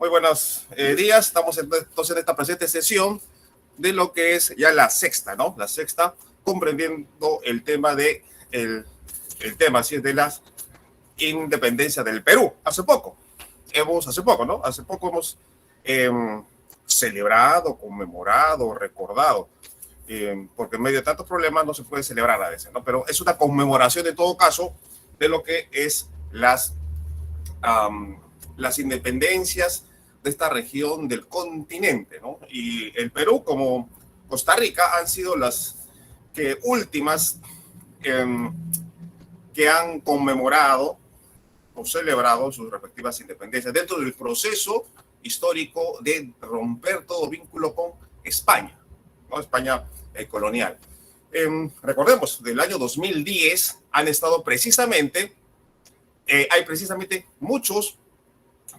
Muy buenos días. Estamos entonces en esta presente sesión de lo que es ya la sexta, ¿no? La sexta, comprendiendo el tema el tema, así es, de la independencia del Perú. Hace poco, ¿no? Hace poco hemos eh, celebrado, conmemorado, recordado, porque en medio de tantos problemas no se puede celebrar a veces, ¿no? Pero es una conmemoración en todo caso de lo que es las independencias de esta región del continente, ¿no? Y el Perú, como Costa Rica, han sido las últimas eh, que han conmemorado o celebrado sus respectivas independencias dentro del proceso histórico de romper todo vínculo con España, ¿no? España colonial. Recordemos, del año 2010 han estado precisamente, hay precisamente muchos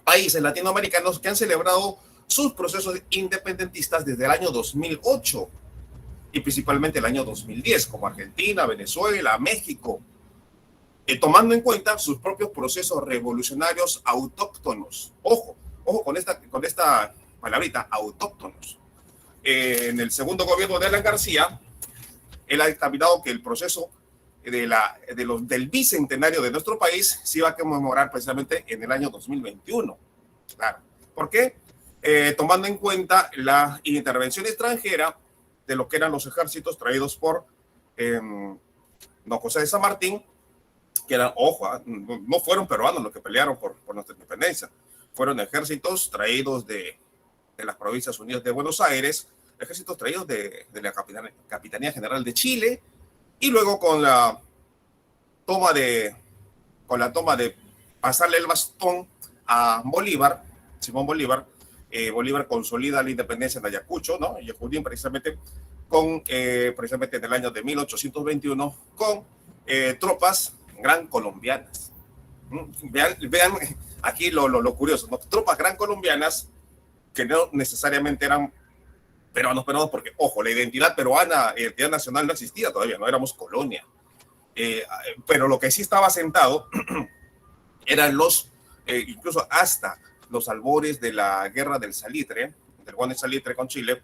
países latinoamericanos que han celebrado sus procesos independentistas desde el año 2008 y principalmente el año 2010, como Argentina, Venezuela, México, tomando en cuenta sus propios procesos revolucionarios autóctonos. Ojo con esta palabrita, autóctonos. En el segundo gobierno de Alan García, él ha dictaminado que el proceso del bicentenario de nuestro país se iba a conmemorar precisamente en el año 2021. Claro. ¿Por qué? Tomando en cuenta la intervención extranjera de lo que eran los ejércitos traídos por don José de San Martín, que eran, no fueron peruanos los que pelearon por nuestra independencia, fueron ejércitos traídos de las Provincias Unidas de Buenos Aires, ejércitos traídos de la Capitanía General de Chile, y luego con la toma de pasarle el bastón a Bolívar, Simón Bolívar, Bolívar consolida la independencia en Ayacucho, ¿no? Y Junín precisamente precisamente en el año de 1821 con tropas gran colombianas. Vean aquí lo curioso, ¿no? Tropas gran colombianas que no necesariamente eran peruanos, porque, ojo, la identidad peruana, identidad nacional no existía todavía, no éramos colonia. Pero lo que sí estaba asentado eran incluso hasta los albores de la guerra del Salitre, del Juan de Salitre con Chile,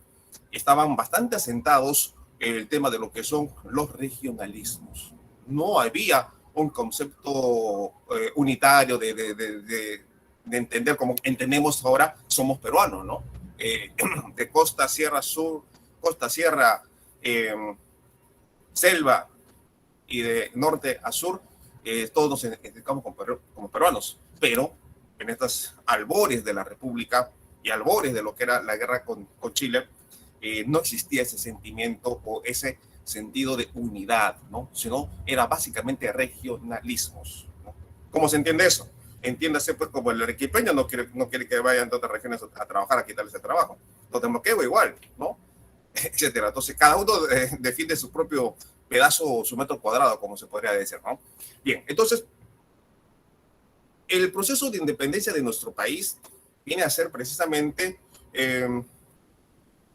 estaban bastante asentados en el tema de lo que son los regionalismos. No había un concepto unitario de entender como entendemos ahora, somos peruanos, ¿no? De costa, sierra, sur, costa, sierra, selva y de norte a sur, todos nos identificamos como peruanos, pero en estas albores de la República y albores de lo que era la guerra con Chile, no existía ese sentimiento o ese sentido de unidad, ¿no? Sino era básicamente regionalismos, ¿no? ¿Cómo se entiende eso? Entiéndase, pues, como el arequipeño no quiere que vayan de otras regiones a trabajar, a quitarles el trabajo. Los de Moquegua igual, ¿no? Etcétera. Entonces, cada uno defiende su propio pedazo, su metro cuadrado, como se podría decir, ¿no? Bien, entonces, el proceso de independencia de nuestro país viene a ser precisamente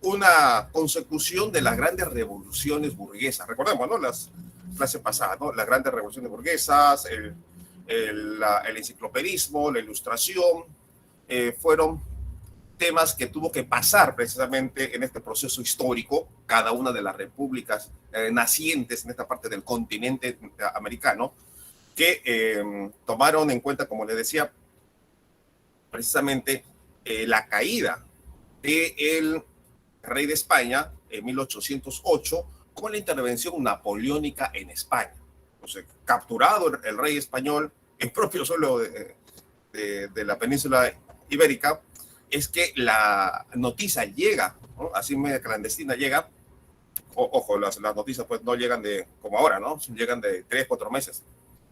una consecución de las grandes revoluciones burguesas. Recordemos, ¿no? Las clases pasadas, ¿no? Las grandes revoluciones burguesas, el enciclopedismo, la ilustración, fueron temas que tuvo que pasar precisamente en este proceso histórico cada una de las repúblicas nacientes en esta parte del continente americano, que tomaron en cuenta, como les decía, precisamente la caída del rey de España en 1808 con la intervención napoleónica en España. Entonces, capturado el rey español en propio suelo de la península ibérica, es que la noticia llega, ¿no? Así media clandestina llega. Ojo, las noticias pues no llegan como ahora, ¿no? Llegan de 3-4 meses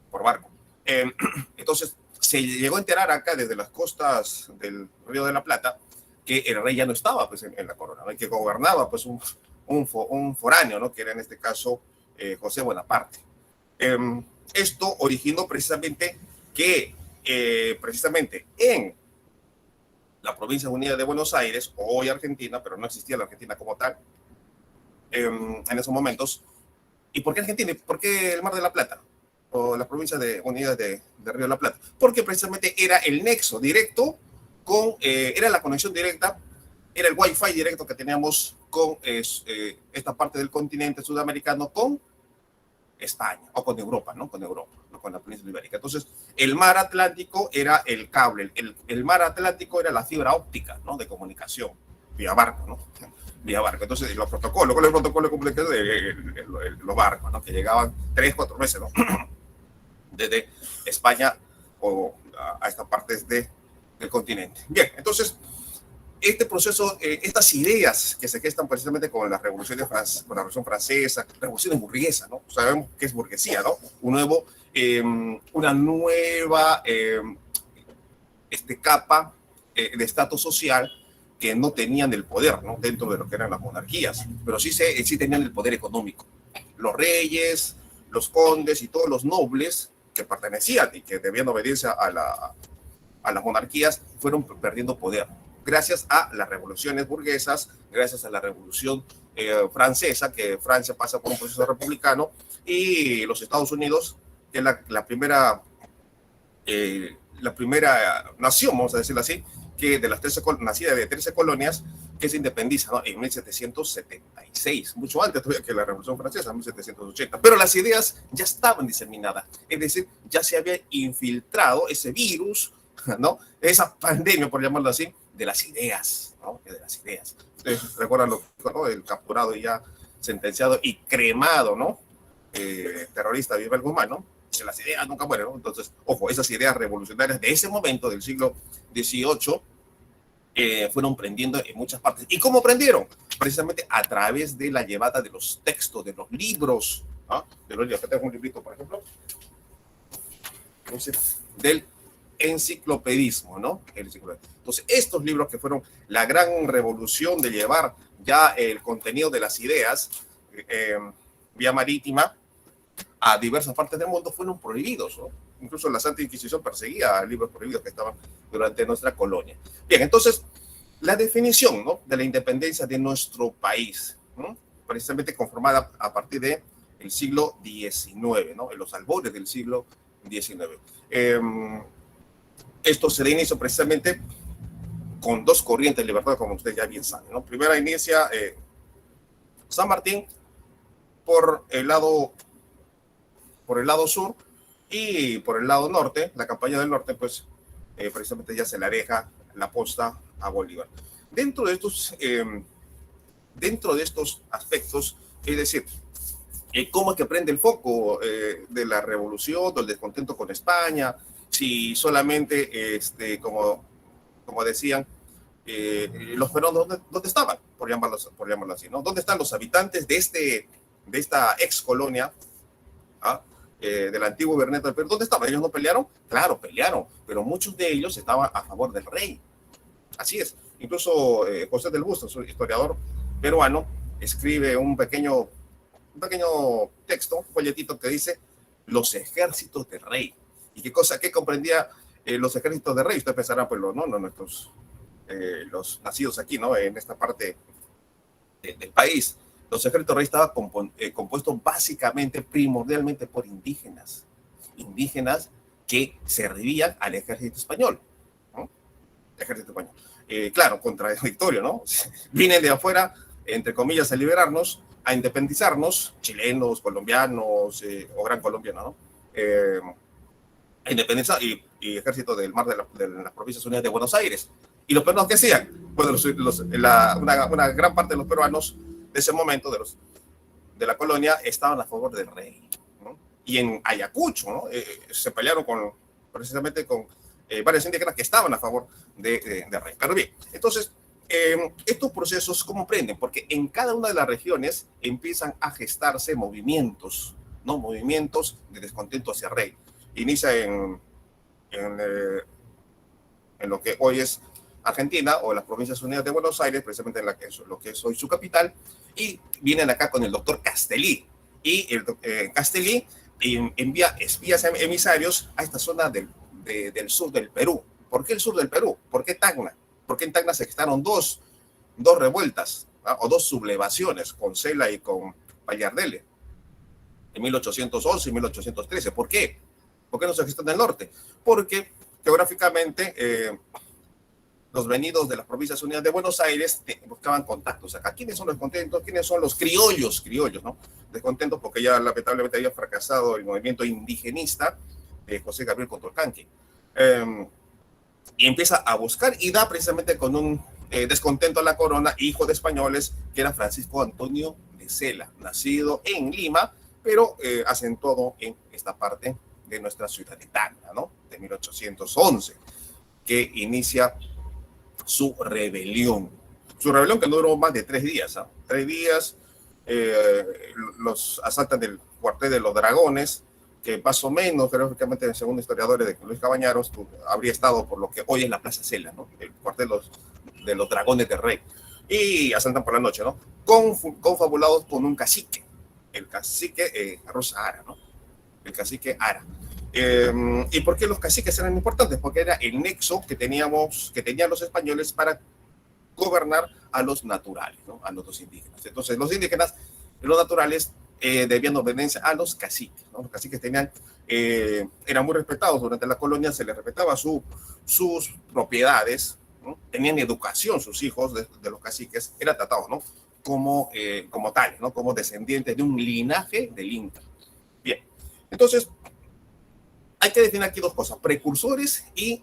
por barco. Entonces, se llegó a enterar acá desde las costas del Río de la Plata que el rey ya no estaba pues en la corona, ¿no? Que gobernaba pues un foráneo, ¿no? Que era en este caso José Bonaparte. Esto originó precisamente que precisamente en la provincia unida de Buenos Aires, hoy Argentina, pero no existía la Argentina como tal en esos momentos. ¿Y por qué Argentina? ¿Por qué el Mar de la Plata? O las provincias unidas de Río de la Plata. Porque precisamente era el nexo directo era la conexión directa, era el Wi-Fi directo que teníamos con esta parte del continente sudamericano con España, o con Europa, ¿no? Con Europa, no con la península ibérica. Entonces, el mar Atlántico era el cable, el mar Atlántico era la fibra óptica, ¿no? De comunicación, vía barco, ¿no? Vía barco. Entonces, los protocolos, ¿cuál es el protocolo de comunicación? Los barcos, ¿no? Que llegaban 3-4 meses, ¿no? Desde España o a estas partes del continente. Bien, entonces, este proceso, estas ideas que se gestan precisamente con la Revolución con la Revolución Francesa, la Revolución burguesa, ¿no? Sabemos que es burguesía, ¿no? Una nueva capa de estatus social que no tenían el poder, ¿no? Dentro de lo que eran las monarquías, pero sí tenían el poder económico. Los reyes, los condes y todos los nobles que pertenecían y que debían obediencia a las monarquías fueron perdiendo poder gracias a las revoluciones burguesas, gracias a la Revolución Francesa, que Francia pasa por un proceso republicano, y los Estados Unidos, que es la primera nación, vamos a decirlo así, que de las 13, nacida de 13 colonias, que se independiza, ¿no? En 1776, mucho antes todavía que la Revolución Francesa, en 1780. Pero las ideas ya estaban diseminadas, es decir, ya se había infiltrado ese virus, ¿no? Esa pandemia, por llamarlo así, de las ideas, ¿no? De las ideas. Ustedes recuerdan ¿no? El capturado y ya sentenciado y cremado, ¿no? Terrorista Vidal Guzmán, ¿no? Que las ideas nunca mueren, ¿no? Entonces, ojo, esas ideas revolucionarias de ese momento, del siglo XVIII, fueron prendiendo en muchas partes. ¿Y cómo prendieron? Precisamente a través de la llevada de los textos, de los libros, ¿no? De los libros. Acá tengo un librito, por ejemplo, del enciclopedismo, ¿no? Entonces, estos libros que fueron la gran revolución de llevar ya el contenido de las ideas vía marítima a diversas partes del mundo fueron prohibidos, ¿no? Incluso la Santa Inquisición perseguía libros prohibidos que estaban durante nuestra colonia. Bien, entonces, la definición, ¿no? De la independencia de nuestro país, ¿no? Precisamente conformada a partir del siglo XIX, ¿no? En los albores del siglo XIX. Esto se da inicio precisamente con dos corrientes de libertad, como ustedes ya bien saben, ¿no? Primera inicia San Martín por el lado sur, y por el lado norte, la campaña del norte, pues precisamente ya se le deja la posta a Bolívar. Dentro de estos aspectos, es decir, cómo es que prende el foco de la revolución, del descontento con España, si solamente, como decían, los peruanos, ¿dónde estaban? Por llamarlo así, ¿no? ¿Dónde están los habitantes de esta ex colonia? Del antiguo Virreinato del Perú? ¿Dónde estaban? ¿Ellos no pelearon? Claro, pelearon, pero muchos de ellos estaban a favor del rey. Así es. Incluso José del Busto, su historiador peruano, escribe un pequeño texto, un folletito que dice los ejércitos del rey. ¿Y qué comprendía los ejércitos del rey? Usted pensará, pues, nuestros los nacidos aquí, ¿no? En esta parte del país. Los ejércitos del rey estaban compuestos básicamente, primordialmente por indígenas que servían al ejército español, ¿no? Ejército español. Claro, contradictorio, ¿no? Vienen de afuera, entre comillas, a liberarnos, a independizarnos, chilenos, colombianos, o gran colombiano, ¿no? Independencia y ejército del mar de las Provincias Unidas de Buenos Aires. ¿Y los peruanos qué hacían? Bueno, una gran parte de los peruanos de ese momento, de la colonia, estaban a favor del rey, ¿no? Y en Ayacucho, ¿no? Se pelearon precisamente con varios indígenas que estaban a favor del rey. Pero bien, entonces, estos procesos, ¿cómo prenden? Porque en cada una de las regiones empiezan a gestarse movimientos, ¿no? Movimientos de descontento hacia el rey. Inicia en lo que hoy es Argentina, o las Provincias Unidas de Buenos Aires, precisamente en lo que es hoy su capital, y vienen acá con el doctor Castelli. Y Castelli envía espías emisarios a esta zona del sur del Perú. ¿Por qué el sur del Perú? ¿Por qué Tacna? Porque en Tacna se gestaron dos revueltas, ¿no? O dos sublevaciones, con Cela y con Pallardelle, en 1811 y 1813. ¿Por qué? ¿Por qué no se gestó en el norte? Porque geográficamente los venidos de las Provincias Unidas de Buenos Aires buscaban contactos acá. ¿Quiénes son los contentos? ¿Quiénes son los criollos? Criollos, ¿no? Descontentos porque ya lamentablemente había fracasado el movimiento indigenista de José Gabriel Condorcanqui. Y empieza a buscar y da precisamente con un descontento a la corona, hijo de españoles, que era Francisco Antonio de Cela, nacido en Lima, pero acentuado en esta parte de nuestra ciudad de Tacna, ¿no? De 1811, que inicia su rebelión. Su rebelión que no duró más de 3 días, ¿eh? 3 días, los asaltan del cuartel de los Dragones, que más o menos, gráficamente, según historiadores de Luis Cabañaros, habría estado por lo que hoy es la Plaza Cela, ¿no? El cuartel de los Dragones del Rey. Y asaltan por la noche, ¿no? Confabulados con un cacique, el cacique Rosa Ara, ¿no? El cacique Ara. ¿Y por qué los caciques eran importantes? Porque era el nexo que tenían los españoles para gobernar a los naturales, ¿no? A los indígenas. Entonces, los indígenas y los naturales debían obediencia a los caciques, ¿no? Los caciques eran muy respetados durante la colonia, se les respetaba sus propiedades, ¿no? Tenían educación sus hijos de los caciques, eran tratados, ¿no? Como tales, ¿no? Como descendientes de un linaje del Inca. Bien, entonces hay que definir aquí 2 cosas, precursores e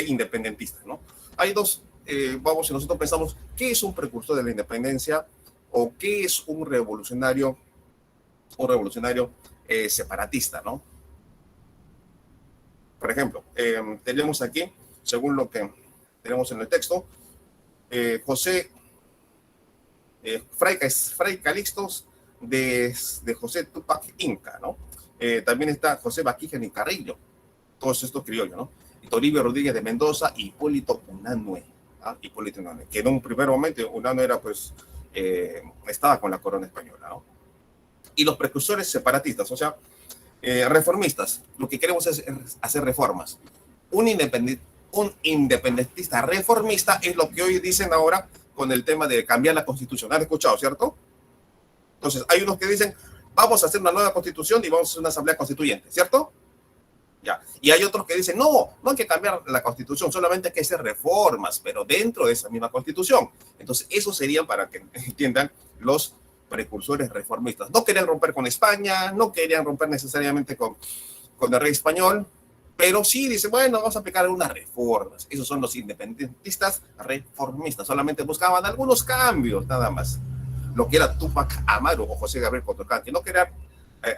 independentistas, ¿no? Hay 2, si nosotros pensamos, ¿qué es un precursor de la independencia o qué es un revolucionario separatista, ¿no? Por ejemplo, tenemos aquí, según lo que tenemos en el texto, Fray Calixtos de José Túpac Inca, ¿no? También está José Baquija y Carrillo, todos estos criollos, ¿no? Toribio Rodríguez de Mendoza y Hipólito Unanue, ¿ah? Hipólito Unanue, que en un primer momento Unanue era, pues, estaba con la corona española, ¿no? Y los precursores separatistas, o sea, reformistas, lo que queremos es hacer reformas. Un independentista reformista es lo que hoy dicen ahora con el tema de cambiar la constitución. ¿Han escuchado, cierto? Entonces, hay unos que dicen, vamos a hacer una nueva constitución y vamos a hacer una asamblea constituyente, ¿cierto? Ya. Y hay otros que dicen, no hay que cambiar la constitución, solamente hay que hacer reformas, pero dentro de esa misma constitución. Entonces, eso serían, para que entiendan, los precursores reformistas. No querían romper con España, no querían romper necesariamente con el rey español, pero sí dicen, bueno, vamos a aplicar unas reformas. Esos son los independentistas reformistas, solamente buscaban algunos cambios, nada más. Lo que era Túpac Amaru o José Gabriel Condorcanqui, no quería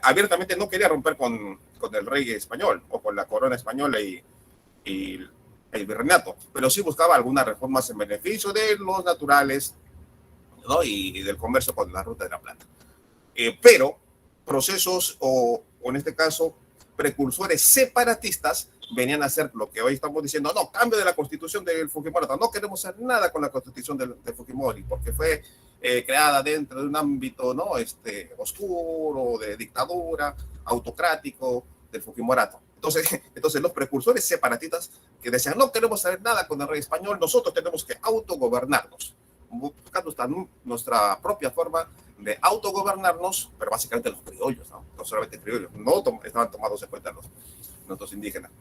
abiertamente, no quería romper con el rey español o con la corona española y el virreinato, pero sí buscaba algunas reformas en beneficio de los naturales, ¿no? Y del comercio con la Ruta de la Plata. Pero procesos o en este caso precursores separatistas venían a hacer lo que hoy estamos diciendo, no, cambio de la constitución del Fujimori, no queremos hacer nada con la constitución de Fujimori, porque fue creada dentro de un ámbito, ¿no? Oscuro, de dictadura, autocrático, del Fujimorato. Entonces los precursores separatistas que decían, no queremos saber nada con el rey español, nosotros tenemos que autogobernarnos, buscando nuestra propia forma de autogobernarnos, pero básicamente los criollos, no solamente criollos, no estaban tomados en cuenta los indígenas.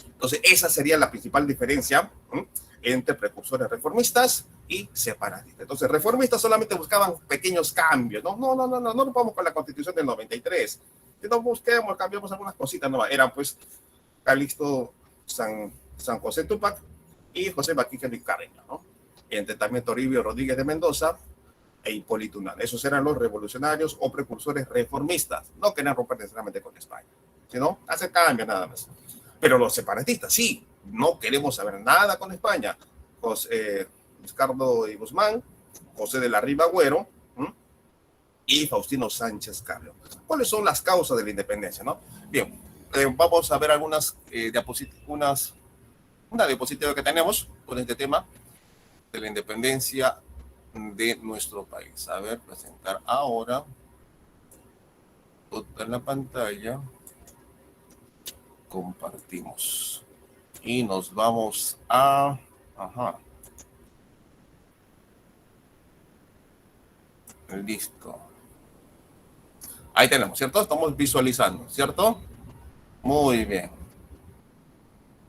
Entonces, esa sería la principal diferencia entre precursores reformistas y separatistas. Entonces, reformistas solamente buscaban pequeños cambios, no nos vamos con la Constitución del 93, no busquemos, cambiamos algunas cositas, no, eran pues Calixto San José Túpac y José Baquija y Carrillo, ¿no? Entre también Toribio Rodríguez de Mendoza e Hipólito Unanue. Esos eran los revolucionarios o precursores reformistas. No querían romper necesariamente con España, sino hacer cambios nada más. Pero los separatistas, sí, no queremos saber nada con España. Ricardo y Guzmán, José de la Riva Agüero y Faustino Sánchez Carrió. ¿Cuáles son las causas de la independencia, no? Bien, vamos a ver algunas diapositivas, una diapositiva que tenemos con este tema de la independencia de nuestro país. A ver, presentar ahora toda la pantalla. Compartimos y nos vamos a listo, ahí tenemos, ¿cierto? Estamos visualizando, ¿cierto? Muy bien.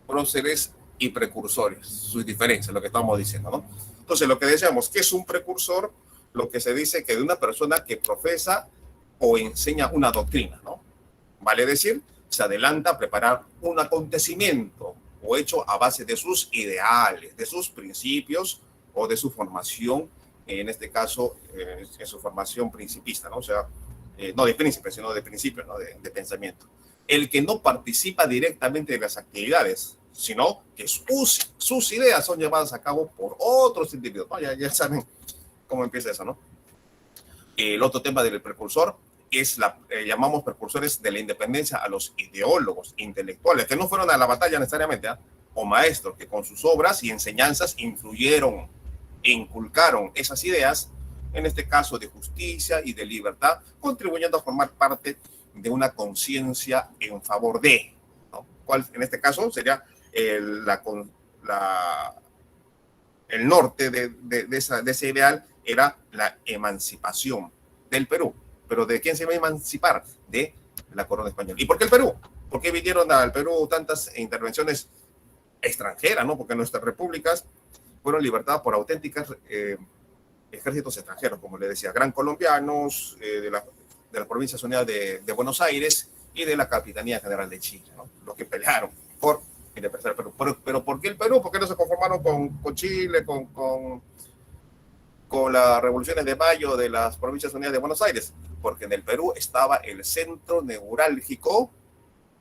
Próceres y precursores, sus diferencias, lo que estamos diciendo, ¿no? Entonces, lo que decíamos, ¿qué es un precursor? Lo que se dice que de una persona que profesa o enseña una doctrina, ¿no? Vale decir, se adelanta a preparar un acontecimiento o hecho a base de sus ideales, de sus principios o de su formación, en este caso, en su formación principista, ¿no? O sea, no de príncipe, sino de principio, ¿no? De pensamiento. El que no participa directamente de las actividades, sino que sus ideas son llevadas a cabo por otros individuos, ¿no? Ya saben cómo empieza eso, ¿no? El otro tema del precursor es llamamos precursores de la independencia a los ideólogos intelectuales que no fueron a la batalla necesariamente, o maestros que con sus obras y enseñanzas influyeron e inculcaron esas ideas, en este caso de justicia y de libertad, contribuyendo a formar parte de una conciencia en favor de, ¿no? ¿Cuál en este caso sería el norte de ese ideal? Era la emancipación del Perú. ¿Pero de quién se iba a emancipar? De la corona española. ¿Y por qué el Perú? ¿Por qué vinieron al Perú tantas intervenciones extranjeras, ¿no? Porque nuestras repúblicas fueron libertadas por auténticas ejércitos extranjeros, como le decía, gran colombianos, de las Provincias Unidas de Buenos Aires y de la Capitanía General de Chile, ¿no? Los que pelearon por independizar el Perú. Pero ¿por qué el Perú? ¿Por qué no se conformaron con Chile, con las revoluciones de mayo de las Provincias Unidas de Buenos Aires? Porque en el Perú estaba el centro neurálgico,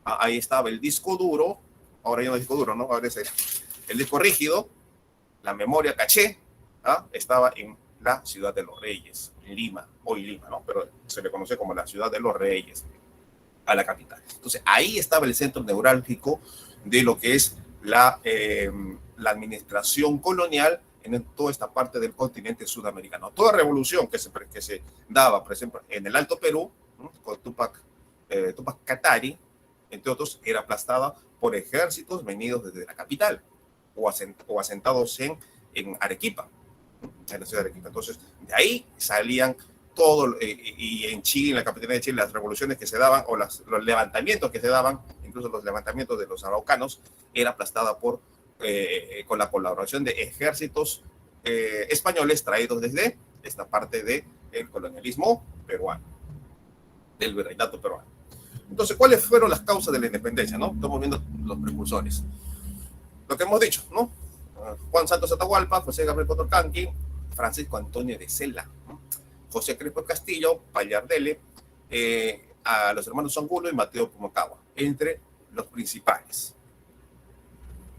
ahí estaba el disco duro, ahora ya no es disco duro, ¿no? Ahora es el disco rígido, la memoria caché, estaba en la Ciudad de los Reyes, Lima, hoy Lima, ¿no? Pero se le conoce como la Ciudad de los Reyes, a la capital. Entonces, ahí estaba el centro neurálgico de lo que es la administración colonial en toda esta parte del continente sudamericano. Toda revolución que se daba, por ejemplo, en el Alto Perú, ¿no? Con Tupac Katari, entre otros, era aplastada por ejércitos venidos desde la capital o asentados en Arequipa, en la ciudad de Arequipa. Entonces, de ahí salían todo, y en Chile, en la capital de Chile, las revoluciones que se daban, o los levantamientos que se daban, incluso los levantamientos de los araucanos, era aplastada con la colaboración de ejércitos españoles traídos desde esta parte del colonialismo peruano, del virreinato peruano. Entonces, ¿cuáles fueron las causas de la independencia, no? Estamos viendo los precursores. Lo que hemos dicho, ¿no? Juan Santos Atahualpa, José Gabriel Cotorcanqui, Francisco Antonio de Cela, ¿no? José Crespo Castillo, Pallardele, a los hermanos Angulo y Mateo Pumacagua, entre los principales.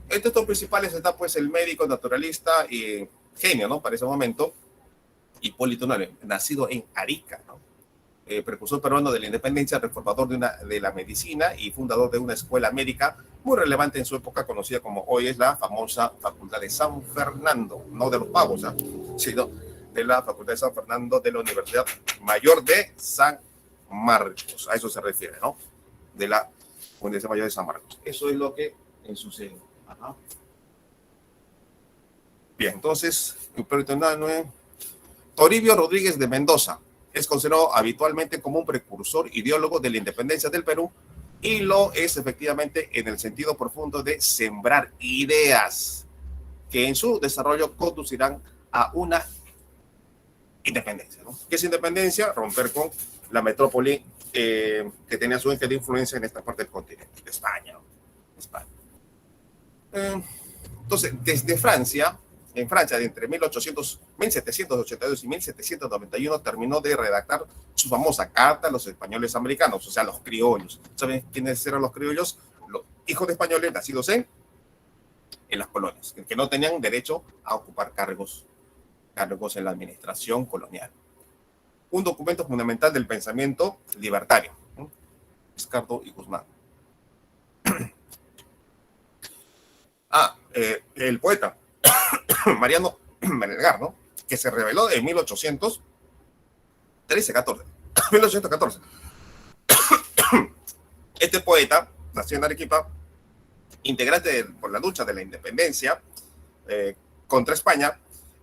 Entre estos principales está pues el médico naturalista y genio, ¿no? Para ese momento, Hipólito Unanue, nacido en Arica, ¿no? Precursor peruano de la independencia, reformador de la medicina y fundador de una escuela médica muy relevante en su época, conocida como hoy es la famosa Facultad de San Fernando, no de los Pavos, sino de la Facultad de San Fernando de la Universidad Mayor de San Marcos. A eso se refiere, ¿no? De la Universidad Mayor de San Marcos. Eso es lo que sucede. Ajá. Bien, entonces, Toribio Rodríguez de Mendoza es considerado habitualmente como un precursor ideólogo de la independencia del Perú y lo es efectivamente en el sentido profundo de sembrar ideas que en su desarrollo conducirán a una independencia, ¿no? ¿Qué es independencia? Romper con la metrópoli que tenía su eje de influencia en esta parte del continente, de España, ¿no? España. Entonces, desde Francia, en Francia, de entre 1782 y 1791, terminó de redactar su famosa Carta a los Españoles Americanos, o sea, los criollos. ¿Saben quiénes eran los criollos? Los hijos de españoles nacidos en las colonias, que no tenían derecho a ocupar cargos en la administración colonial. Un documento fundamental del pensamiento libertario, ¿no? Vizcardo y Guzmán. El poeta Mariano Melgar, ¿no? Que se reveló en 1814. Este poeta, nació en Arequipa, integrante por la lucha de la independencia contra España,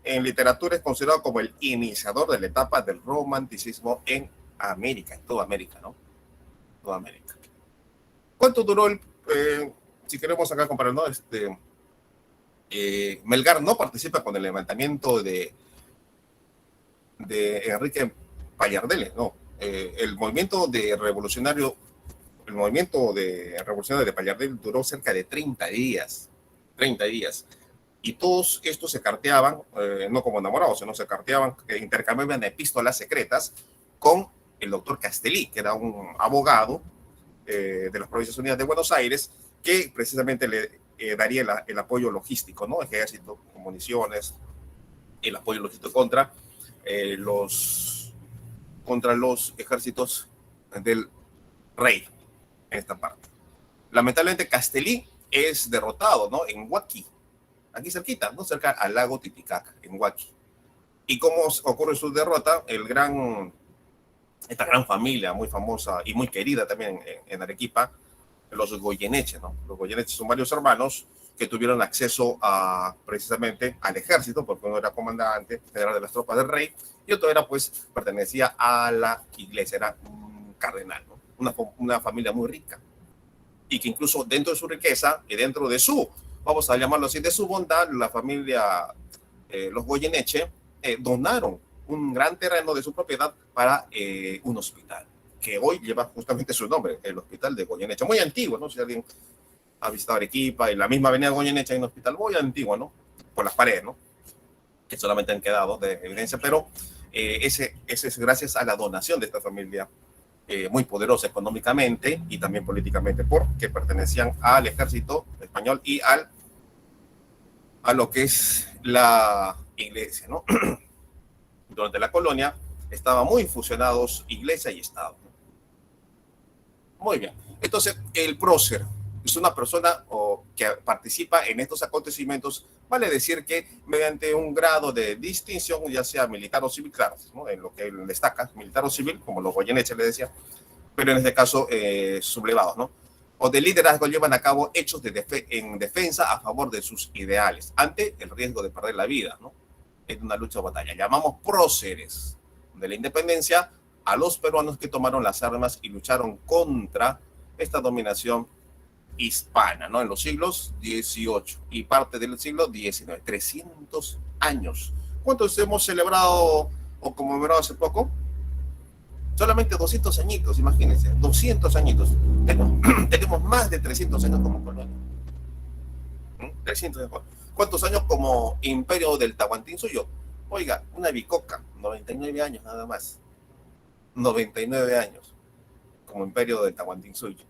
en literatura es considerado como el iniciador de la etapa del romanticismo en América, en toda América, ¿no? ¿Cuánto duró si queremos acá comparar, ¿no? Melgar no participa con el levantamiento de Enrique Pallardeles, no. El movimiento de revolucionario de Pallardeles duró cerca de 30 días. 30 días. Y todos estos se carteaban, no como enamorados, sino se carteaban, intercambiaban epístolas secretas con el doctor Castellí, que era un abogado de las Provincias Unidas de Buenos Aires, que precisamente le daría el apoyo logístico, ¿no? Ejército, municiones, el apoyo logístico contra los ejércitos del rey en esta parte. Lamentablemente Castellí es derrotado, ¿no? En Huaqui, aquí cerquita, ¿no? Cerca al lago Titicaca, en Huaqui. ¿Y cómo ocurre su derrota? Esta gran familia muy famosa y muy querida también en Arequipa, los Goyeneche, ¿no? Los Goyeneche son varios hermanos que tuvieron acceso precisamente al ejército, porque uno era comandante general de las tropas del rey y otro pues pertenecía a la iglesia, era un cardenal, ¿no? Una familia muy rica y que incluso dentro de su riqueza y dentro de vamos a llamarlo así, de su bondad, la familia, los Goyeneche, donaron un gran terreno de su propiedad para un hospital, que hoy lleva justamente su nombre, el Hospital de Goyeneche, muy antiguo, ¿no? Si alguien ha visitado Arequipa, en la misma avenida Goyeneche hay un hospital muy antiguo, ¿no? Por las paredes, ¿no? Que solamente han quedado de evidencia, pero ese es gracias a la donación de esta familia muy poderosa económicamente y también políticamente, porque pertenecían al ejército español y a lo que es la iglesia, ¿no? Durante la colonia estaban muy fusionados iglesia y Estado. Muy bien. Entonces, el prócer es una persona que participa en estos acontecimientos, vale decir que mediante un grado de distinción, ya sea militar o civil, claro, ¿no? En lo que él destaca, militar o civil, como los Goyeneche le decía, pero en este caso sublevados, ¿no? O de liderazgo llevan a cabo hechos en defensa a favor de sus ideales, ante el riesgo de perder la vida, ¿no? En una lucha o batalla. Llamamos próceres de la independencia a los peruanos que tomaron las armas y lucharon contra esta dominación hispana, ¿no? En los siglos XVIII y parte del siglo XIX, 300 años. ¿Cuántos hemos celebrado o conmemorado hace poco? Solamente 200 añitos, imagínense, 200 añitos. Tenemos más de 300 años como colonia. 300 años. ¿Cuántos años como imperio del Tahuantinsuyo? Oiga, una bicoca, 99 años nada más. 99 años como imperio del Tahuantinsuyo.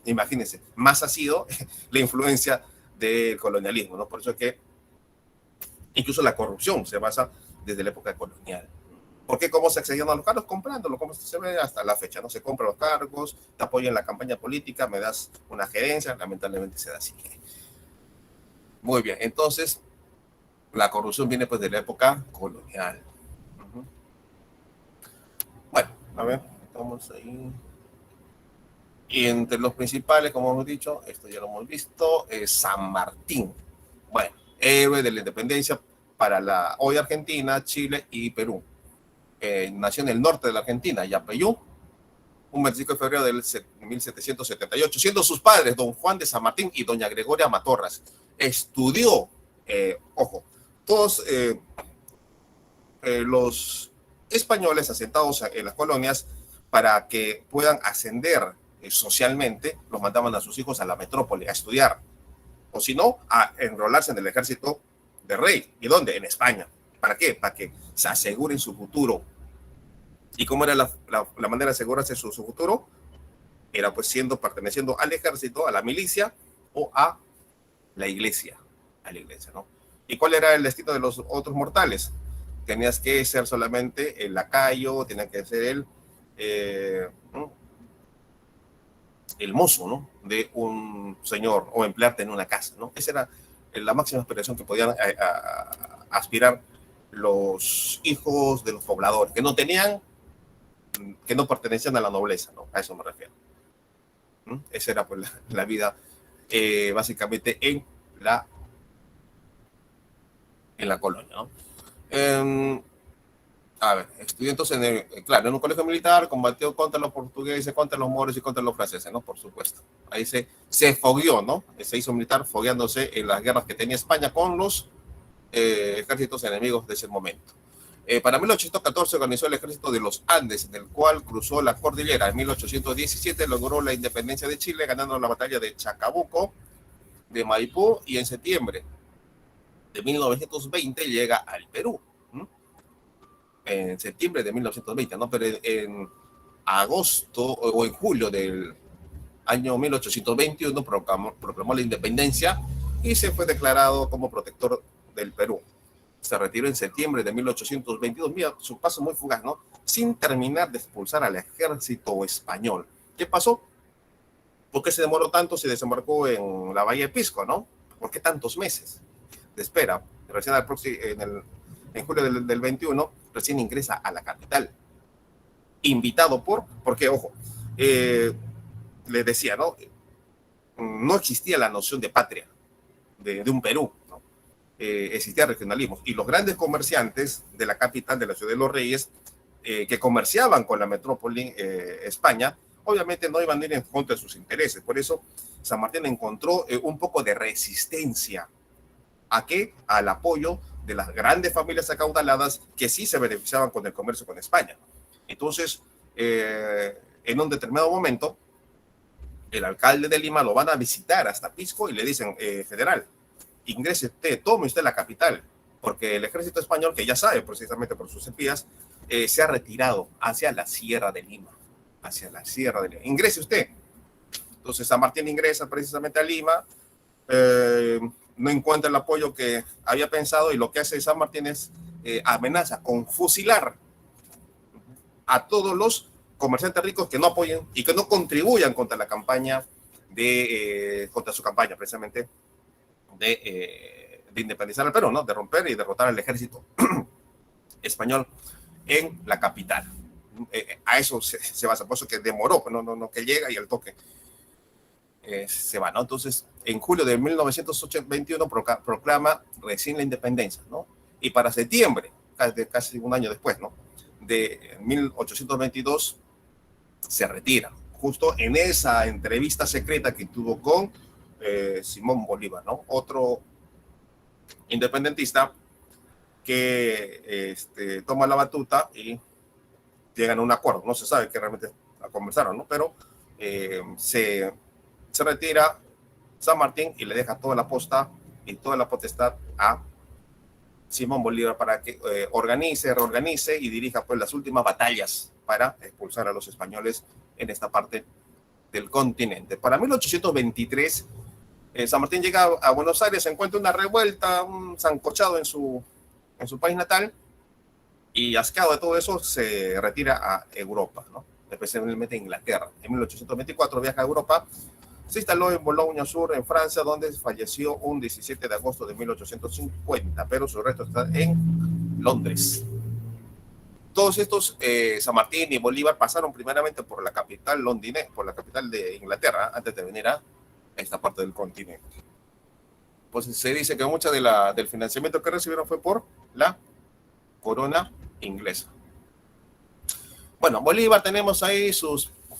Imagínense, más ha sido la influencia del colonialismo, ¿no? Por eso es que incluso la corrupción se basa desde la época colonial. ¿Por qué? ¿Cómo se accedían a los cargos? Comprándolo, como se ve hasta la fecha, ¿no? Se compran los cargos, te apoyan en la campaña política, me das una gerencia, lamentablemente se da así. Muy bien, entonces la corrupción viene pues de la época colonial. Bueno, a ver, estamos ahí. Y entre los principales, como hemos dicho, esto ya lo hemos visto, San Martín. Bueno, héroe de la independencia para la hoy Argentina, Chile y Perú. Nació en el norte de la Argentina, Yapeyú, un 25 de febrero del 1778, siendo sus padres don Juan de San Martín y doña Gregoria Matorras. Estudió, ojo, todos los españoles asentados en las colonias, para que puedan ascender socialmente, los mandaban a sus hijos a la metrópoli a estudiar, o si no, a enrolarse en el ejército del rey. ¿Y dónde? En España. ¿Para qué? Para que se aseguren su futuro. ¿Y cómo era la manera de asegurarse su futuro? Era pues perteneciendo al ejército, a la milicia o a la iglesia, ¿no? ¿Y cuál era el destino de los otros mortales? Tenías que ser solamente el lacayo, tenía que ser el mozo, ¿no? De un señor, o emplearte en una casa, ¿no? Esa era la máxima aspiración que podían aspirar los hijos de los pobladores, que no pertenecían a la nobleza, ¿no? A eso me refiero. Esa era pues la vida básicamente en la colonia, ¿no? A ver, estudió entonces, claro, en un colegio militar, combatió contra los portugueses, contra los moros y contra los franceses, ¿no? Por supuesto. Ahí se fogueó, ¿no? Se hizo militar fogueándose en las guerras que tenía España con los ejércitos enemigos de ese momento. Para 1814 organizó el ejército de los Andes, en el cual cruzó la cordillera. En 1817 logró la independencia de Chile, ganando la batalla de Chacabuco, de Maipú, y en septiembre de 1920 llega al Perú. En septiembre de 1920, ¿no? Pero en agosto o en julio del año 1821 proclamó la independencia y se fue declarado como protector del Perú. Se retiró en septiembre de 1822. Mira, su paso muy fugaz, ¿no? Sin terminar de expulsar al ejército español. ¿Qué pasó? ¿Por qué se demoró tanto? Se desembarcó en la Bahía de Pisco, ¿no? ¿Por qué tantos meses de espera? Recién en julio del 21, recién ingresa a la capital. Invitado porque, ojo, les decía, ¿no? No existía la noción de patria, de un Perú, ¿no? Existía regionalismo. Y los grandes comerciantes de la capital, de la Ciudad de los Reyes, que comerciaban con la metrópoli España, obviamente no iban a ir en contra de sus intereses. Por eso San Martín encontró un poco de resistencia. ¿A qué? Al apoyo de las grandes familias acaudaladas que sí se beneficiaban con el comercio con España. Entonces, en un determinado momento, el alcalde de Lima lo van a visitar hasta Pisco y le dicen, general, ingrese usted, tome usted la capital, porque el ejército español, que ya sabe precisamente por sus espías, se ha retirado hacia la Sierra de Lima, Ingrese usted. Entonces San Martín ingresa precisamente a Lima, no encuentra el apoyo que había pensado y lo que hace San Martín es amenaza con fusilar a todos los comerciantes ricos que no apoyen y que no contribuyan contra la campaña contra su campaña precisamente de independizar al Perú, ¿no? De romper y derrotar al ejército español en la capital. A eso se basa, por eso que demoró, no que llega y al toque se va, ¿no? Entonces, en julio de 1921 proclama recién la independencia, ¿no? Y para septiembre, casi un año después, ¿no? De 1822, se retira, justo en esa entrevista secreta que tuvo con Simón Bolívar, ¿no? Otro independentista que toma la batuta y llegan a un acuerdo. No se sabe qué realmente conversaron, ¿no? Pero se retira San Martín y le deja toda la posta y toda la potestad a Simón Bolívar para que reorganice y dirija pues las últimas batallas para expulsar a los españoles en esta parte del continente. Para 1823, San Martín llega a Buenos Aires, se encuentra una revuelta, un sancochado en su país natal, y asqueado de todo eso se retira a Europa, ¿no? Especialmente a Inglaterra. En 1824 viaja a Europa, se instaló en Boulogne Sur, en Francia, donde falleció un 17 de agosto de 1850, pero su resto está en Londres. Todos estos, San Martín y Bolívar, pasaron primeramente por la capital londinense, por la capital de Inglaterra, antes de venir a esta parte del continente. Pues se dice que mucha del financiamiento que recibieron fue por la corona inglesa. Bueno, Bolívar, tenemos ahí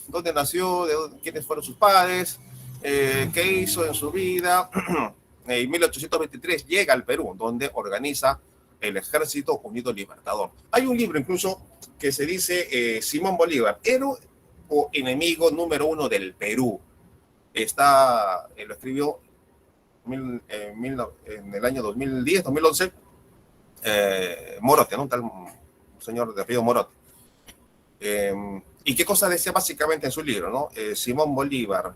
dónde nació, quiénes fueron sus padres, qué hizo en su vida. En 1823 llega al Perú, donde organiza el Ejército Unido Libertador. Hay un libro incluso que se dice Simón Bolívar, héroe o enemigo número uno del Perú. Lo escribió en el año 2010, 2011, Morote, ¿no? Un tal señor de apellido Morote. ¿Y qué cosa decía básicamente en su libro, ¿no? Simón Bolívar,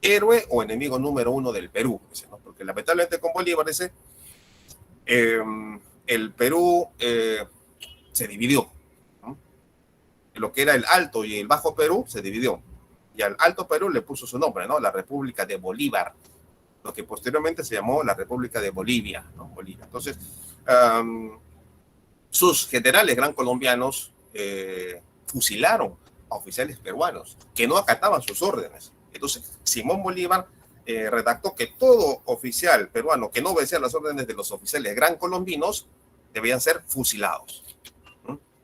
héroe o enemigo número uno del Perú, ¿no? Porque lamentablemente con Bolívar el Perú se dividió, ¿no? Lo que era el Alto y el Bajo Perú se dividió, y al Alto Perú le puso su nombre, ¿no? La República de Bolívar, lo que posteriormente se llamó la República de Bolivia, ¿no? Bolivia. Entonces, sus generales gran colombianos fusilaron a oficiales peruanos que no acataban sus órdenes. Entonces, Simón Bolívar redactó que todo oficial peruano que no obedecía las órdenes de los oficiales gran colombinos debían ser fusilados.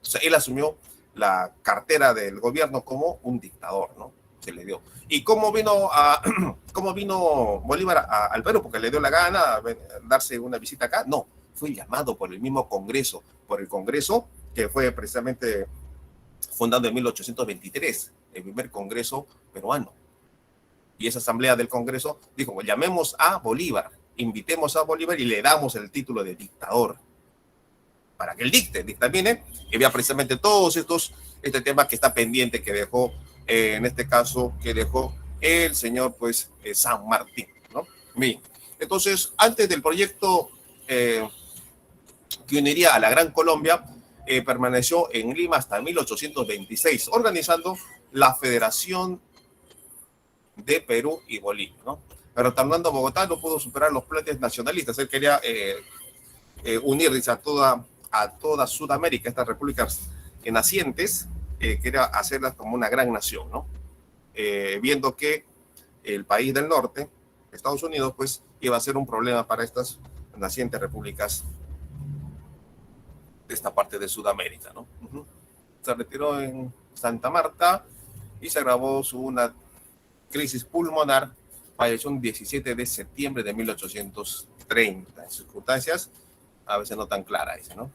O sea, él asumió la cartera del gobierno como un dictador, ¿no? Se le dio. ¿Y cómo vino Bolívar al Perú? Porque le dio la gana darse una visita acá. No, fue llamado por el mismo Congreso, por el Congreso que fue precisamente fundado en 1823, el primer Congreso peruano. Y esa asamblea del Congreso dijo, llamemos a Bolívar, invitemos a Bolívar y le damos el título de dictador para que él dictamine y vea precisamente todos este tema que está pendiente, que dejó, en este caso, que dejó el señor, pues, San Martín, ¿no? Bien. Entonces, antes del proyecto que uniría a la Gran Colombia, permaneció en Lima hasta 1826, organizando la Federación de Perú y Bolivia, ¿no? Pero Hernando Bogotá no pudo superar los planes nacionalistas. Él quería unir, dice, a toda Sudamérica, estas repúblicas nacientes, quería hacerlas como una gran nación, ¿no? Viendo que el país del norte, Estados Unidos, pues iba a ser un problema para estas nacientes repúblicas de esta parte de Sudamérica, ¿no? Se retiró en Santa Marta y se agravó una crisis pulmonar. Falleció un 17 de septiembre de 1830, en circunstancias a veces no tan claras, ¿no?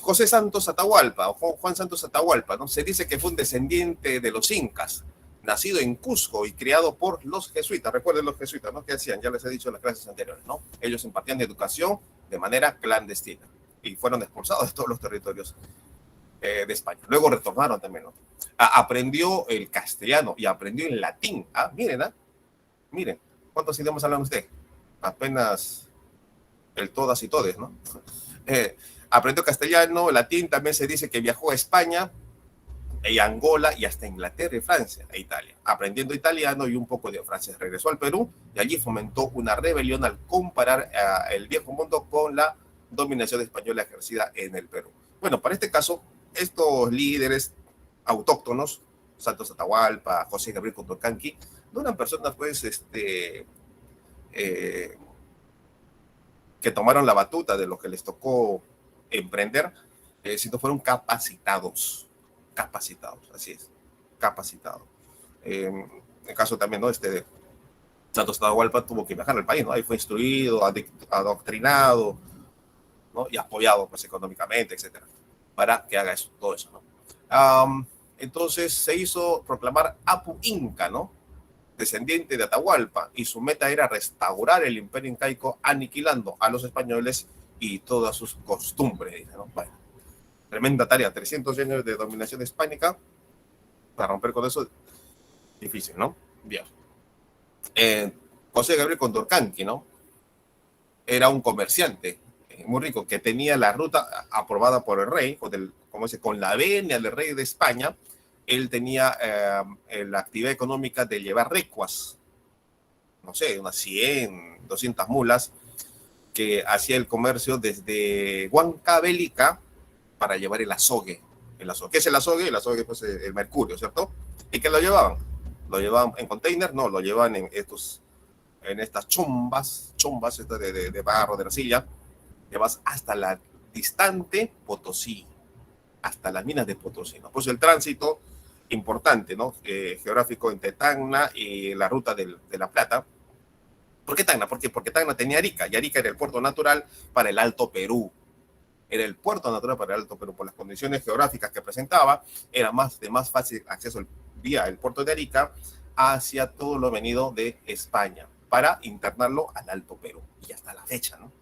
José Santos Atahualpa, o Juan Santos Atahualpa, ¿no? Se dice que fue un descendiente de los incas, nacido en Cusco y criado por los jesuitas. Recuerden los jesuitas, ¿no? ¿Qué hacían? Ya les he dicho en las clases anteriores, ¿no? Ellos impartían educación de manera clandestina y fueron expulsados de todos los territorios de España. Luego retornaron también, ¿no? Aprendió el castellano y aprendió el latín. Miren, ¿cuántos idiomas hablan usted? Apenas el todas y todes, ¿no? Aprendió castellano, latín, también se dice que viajó a España, y Angola y hasta Inglaterra y Francia e Italia, aprendiendo italiano y un poco de francés. Regresó al Perú y allí fomentó una rebelión al comparar el viejo mundo con la dominación española ejercida en el Perú. Bueno, para este caso, estos líderes autóctonos, Santos Atahualpa, José Gabriel Condorcanqui, no eran personas, pues, que tomaron la batuta de lo que les tocó emprender, sino fueron capacitados, así es, capacitados. En el caso también, ¿no? Santos Atahualpa tuvo que viajar al país, ¿no? Ahí fue instruido, adoctrinado, ¿no? Y apoyado, pues, económicamente, etcétera, para que haga eso, todo eso, ¿no? Entonces se hizo proclamar Apu Inca, ¿no? Descendiente de Atahualpa, y su meta era restaurar el imperio incaico, aniquilando a los españoles y todas sus costumbres, ¿no? Bueno, tremenda tarea, 300 años de dominación hispánica, para romper con eso, difícil, ¿no? Bien. José Gabriel Condorcanqui, ¿no? Era un comerciante muy rico que tenía la ruta aprobada por el rey, con la venia del rey de España. Él tenía la actividad económica de llevar recuas, no sé, unas 100, 200 mulas, que hacía el comercio desde Huancavelica para llevar el azogue. ¿Qué es el azogue? El azogue, pues, el mercurio, ¿cierto? ¿Y qué lo llevaban? ¿Lo llevaban en container? No, lo llevaban en estas chumbas de barro, de arcilla, llevas hasta la distante Potosí, hasta las minas de Potosí, ¿no? Pues el tránsito importante, ¿no? Geográfico entre Tacna y la ruta de la Plata. ¿Por qué Tacna? Porque Tacna tenía Arica, y Arica era el puerto natural para el Alto Perú. Era el puerto natural para el Alto Perú. Por las condiciones geográficas que presentaba, era de más fácil acceso vía el puerto de Arica hacia todo lo venido de España para internarlo al Alto Perú. Y hasta la fecha, ¿no?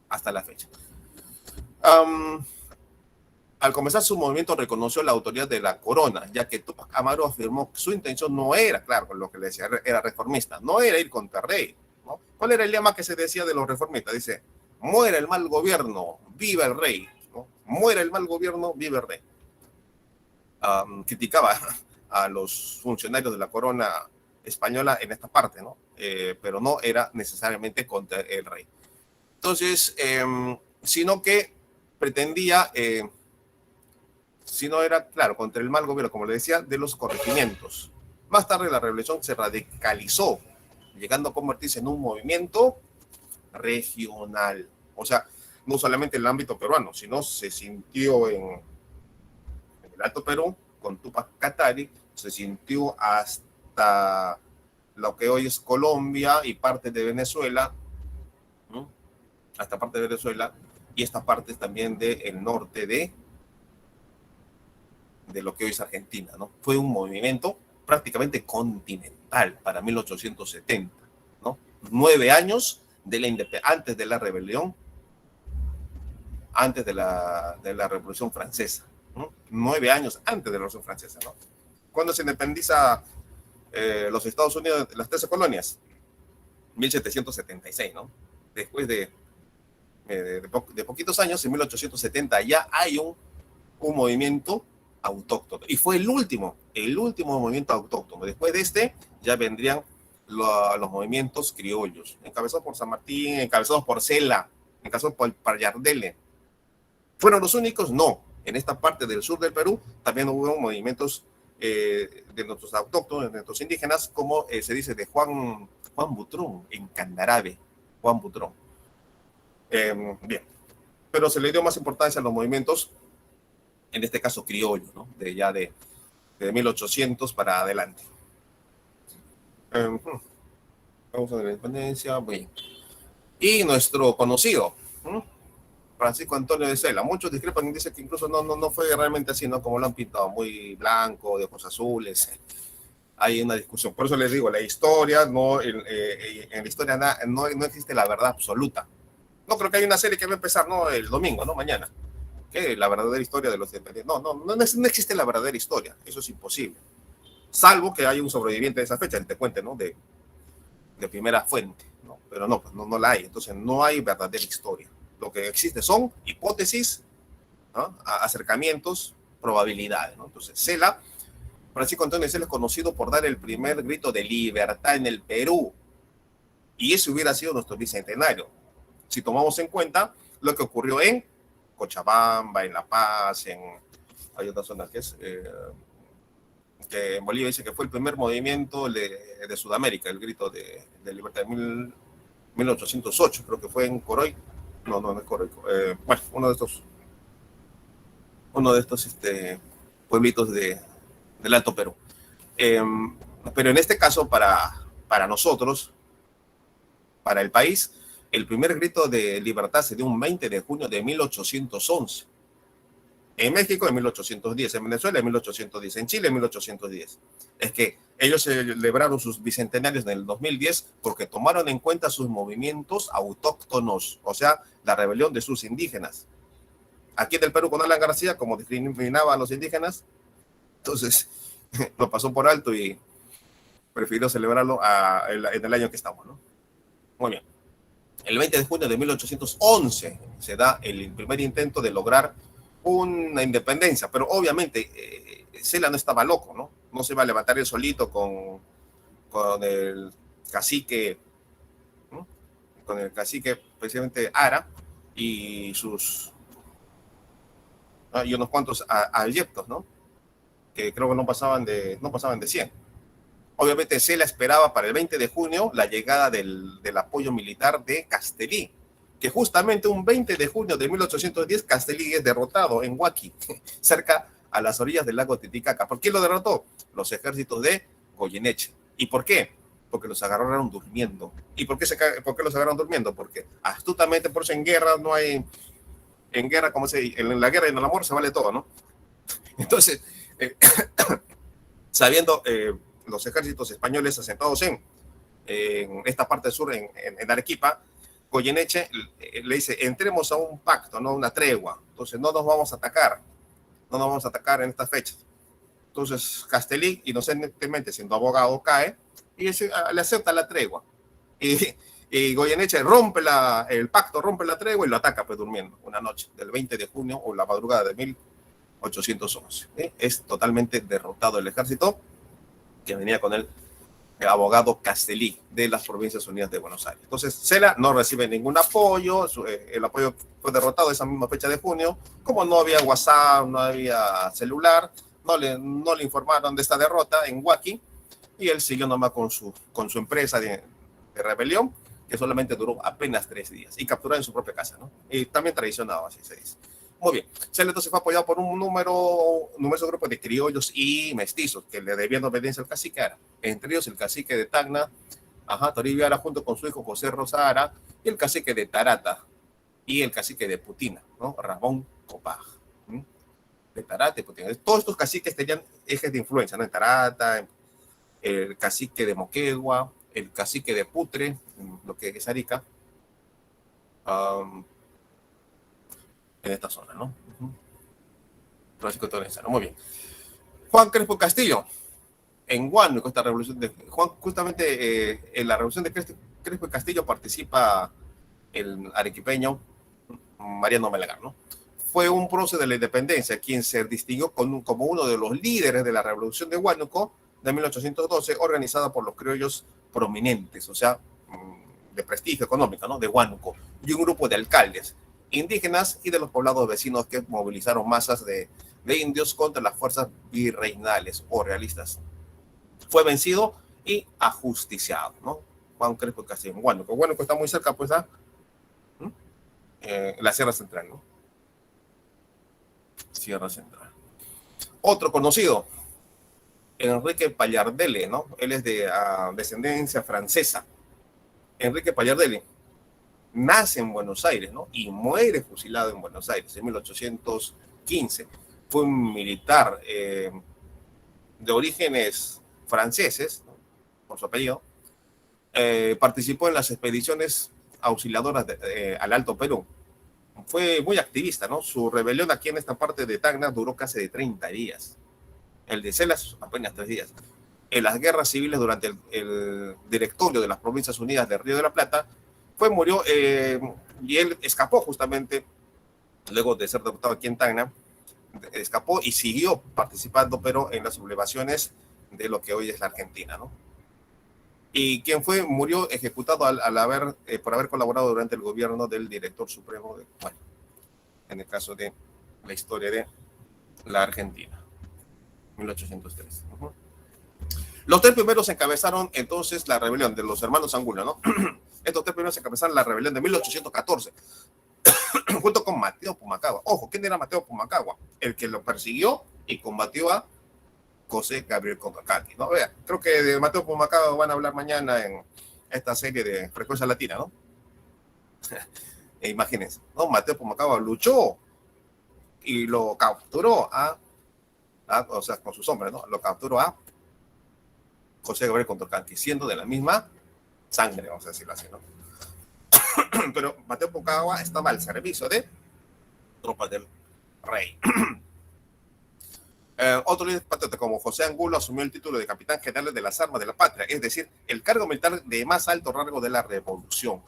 Hasta la fecha. Al comenzar su movimiento reconoció la autoridad de la corona, ya que Túpac Amaru afirmó que su intención no era, claro, con lo que le decía, era reformista, no era ir contra el rey, ¿no? ¿Cuál era el lema que se decía de los reformistas? Dice, muera el mal gobierno, viva el rey, ¿no? Muera el mal gobierno, viva el rey. Criticaba a los funcionarios de la corona española en esta parte, ¿no? Pero no era necesariamente contra el rey. Entonces, sino que pretendía... si no era, claro, contra el mal gobierno, como le decía, de los corregimientos. Más tarde la revolución se radicalizó, llegando a convertirse en un movimiento regional. O sea, no solamente en el ámbito peruano, sino se sintió en el Alto Perú, con Tupac Katari, se sintió hasta lo que hoy es Colombia y parte de Venezuela, ¿no? Hasta parte de Venezuela y esta parte también del norte de lo que hoy es Argentina, ¿no? Fue un movimiento prácticamente continental para 1870, ¿no? 9 años antes de la rebelión, antes de la Revolución Francesa, ¿no? 9 años antes de la Revolución Francesa, ¿no? Cuando se independiza los Estados Unidos, las 13 colonias, 1776, ¿no? Después de poquitos años, en 1870, ya hay un movimiento autóctono. Y fue el último movimiento autóctono. Después de este, ya vendrían los movimientos criollos, encabezados por San Martín, encabezados por Cela, encabezados por Payardele. ¿Fueron los únicos? No. En esta parte del sur del Perú también hubo movimientos de nuestros autóctonos, de nuestros indígenas, como se dice de Juan Butrón, en Candarave, Juan Butrón. Bien, pero se le dio más importancia a los movimientos, en este caso criollo, ¿no? de 1800 para adelante. Vamos a ver la independencia. Bien. Y nuestro conocido, Francisco Antonio de Cela. Muchos discrepan y dicen que incluso no fue realmente así, ¿no? Como lo han pintado, muy blanco, de ojos azules. Hay una discusión. Por eso les digo, la historia, en la historia no existe la verdad absoluta. No creo que hay una serie que va a empezar, ¿no? El domingo, ¿no? Mañana. Que la verdadera historia de los independientes. No existe la verdadera historia. Eso es imposible. Salvo que haya un sobreviviente de esa fecha, que te cuente, ¿no? De primera fuente, ¿no? Pero no la hay. Entonces no hay verdadera historia. Lo que existe son hipótesis, ¿no? Acercamientos, probabilidades, ¿no? Entonces, Francisco Antonio de Cela es conocido por dar el primer grito de libertad en el Perú. Y ese hubiera sido nuestro bicentenario. Si tomamos en cuenta lo que ocurrió en Cochabamba, en La Paz, hay otra zona que en Bolivia dice que fue el primer movimiento de Sudamérica, el grito de libertad de 1808, creo que fue en Coroy. No es Coroy. Bueno, uno de estos pueblitos del Alto Perú. Pero en este caso, para nosotros, para el país, el primer grito de libertad se dio un 20 de junio de 1811. En México en 1810, en Venezuela en 1810, en Chile en 1810. Es que ellos celebraron sus bicentenarios en el 2010 porque tomaron en cuenta sus movimientos autóctonos, o sea, la rebelión de sus indígenas. Aquí en el Perú con Alan García, como discriminaba a los indígenas, entonces lo pasó por alto y prefirió celebrarlo en el año que estamos, ¿no? Muy bien. El 20 de junio de 1811 se da el primer intento de lograr una independencia, pero obviamente Cela no estaba loco, ¿no? No se va a levantar él solito con el cacique, ¿no? Con el cacique precisamente Ara y unos cuantos adeptos, ¿no? Que creo que no pasaban de 100. Obviamente Cela esperaba para el 20 de junio la llegada del apoyo militar de Castellí, que justamente un 20 de junio de 1810 Castellí es derrotado en Huaqui, cerca a las orillas del lago Titicaca. ¿Por qué lo derrotó? Los ejércitos de Goyeneche. ¿Y por qué? Porque los agarraron durmiendo. ¿Y por qué los agarraron durmiendo? Porque astutamente, por eso en guerra no hay... En guerra, en la guerra y en el amor se vale todo, ¿no? Entonces, sabiendo los ejércitos españoles asentados en esta parte sur, en Arequipa, Goyeneche le dice, entremos a un pacto, no una tregua. Entonces no nos vamos a atacar en estas fechas. Entonces Castellí, inocentemente siendo abogado, cae y le acepta la tregua. Y Goyeneche rompe el pacto, rompe la tregua y lo ataca pues durmiendo una noche del 20 de junio o la madrugada de 1811. Es totalmente derrotado el ejército que venía con el abogado Castellí de las Provincias Unidas de Buenos Aires. Entonces Cela no recibe ningún apoyo, el apoyo fue derrotado esa misma fecha de junio. Como no había WhatsApp, no había celular, no le informaron de esta derrota en Huaqui y él siguió nomás con su empresa de rebelión, que solamente duró apenas 3 días y capturado en su propia casa, ¿no? Y también traicionado, así se dice. Muy bien. Entonces fue apoyado por un numeroso grupo de criollos y mestizos que le debían obediencia al cacique Ara. Entre ellos el cacique de Tacna, Toribio Ara, junto con su hijo José Rosa Ara, y el cacique de Tarata y el cacique de Putina, ¿no? Ramón Copaj. De Tarata y Putina. Todos estos caciques tenían ejes de influencia, ¿no? En Tarata, el cacique de Moquegua, el cacique de Putre, lo que es Arica, en esta zona, ¿no? Francisco Torrenzano, muy bien. Juan Crespo Castillo, en Huánuco, esta revolución de Juan, justamente en la revolución de Crespo Castillo participa el arequipeño Mariano Melgar, ¿no? Fue un prócer de la independencia quien se distinguió como uno de los líderes de la revolución de Huánuco de 1812, organizada por los criollos prominentes, o sea, de prestigio económico, ¿no? De Huánuco, y un grupo de alcaldes indígenas y de los poblados vecinos que movilizaron masas de indios contra las fuerzas virreinales o realistas. Fue vencido y ajusticiado, ¿no? Juan Crespo Castillo, Huánuco. Huánuco está muy cerca, pues, a la Sierra Central, ¿no? Sierra Central. Otro conocido, Enrique Pallardelle, ¿no? Él es de descendencia francesa. Enrique Pallardelle nace en Buenos Aires, ¿no? Y muere fusilado en Buenos Aires en 1815. Fue un militar de orígenes franceses, ¿no? Por su apellido. Participó en las expediciones auxiliadoras al Alto Perú. Fue muy activista, ¿no? Su rebelión aquí en esta parte de Tacna duró casi de 30 días. El de Celas apenas 3 días. En las guerras civiles durante el directorio de las Provincias Unidas del Río de la Plata, murió y él escapó justamente, luego de ser derrotado aquí en Tacna, escapó y siguió participando, pero en las sublevaciones de lo que hoy es la Argentina, ¿no? Y quien murió ejecutado por haber colaborado durante el gobierno del director supremo, bueno, en el caso de la historia de la Argentina, 1803. Los 3 primeros encabezaron entonces la rebelión de los hermanos Angulo, ¿no? Estos 3 primeros encabezaron la rebelión de 1814, junto con Mateo Pumacagua. Ojo, ¿quién era Mateo Pumacagua? El que lo persiguió y combatió a José Gabriel Condorcanqui, ¿no? Vea, creo que de Mateo Pumacagua van a hablar mañana en esta serie de Frecuencia Latina, ¿no? Imagínense, ¿no? Mateo Pumacagua luchó y lo capturó o sea, con sus hombres, ¿no? Lo capturó a José Gabriel Condorcanqui, siendo de la misma sangre, vamos a decirlo así, ¿no? Pero Mateo Pumacagua estaba al servicio de tropas del rey. Otro líder patriota como José Angulo asumió el título de capitán general de las armas de la patria, es decir, el cargo militar de más alto rango de la revolución.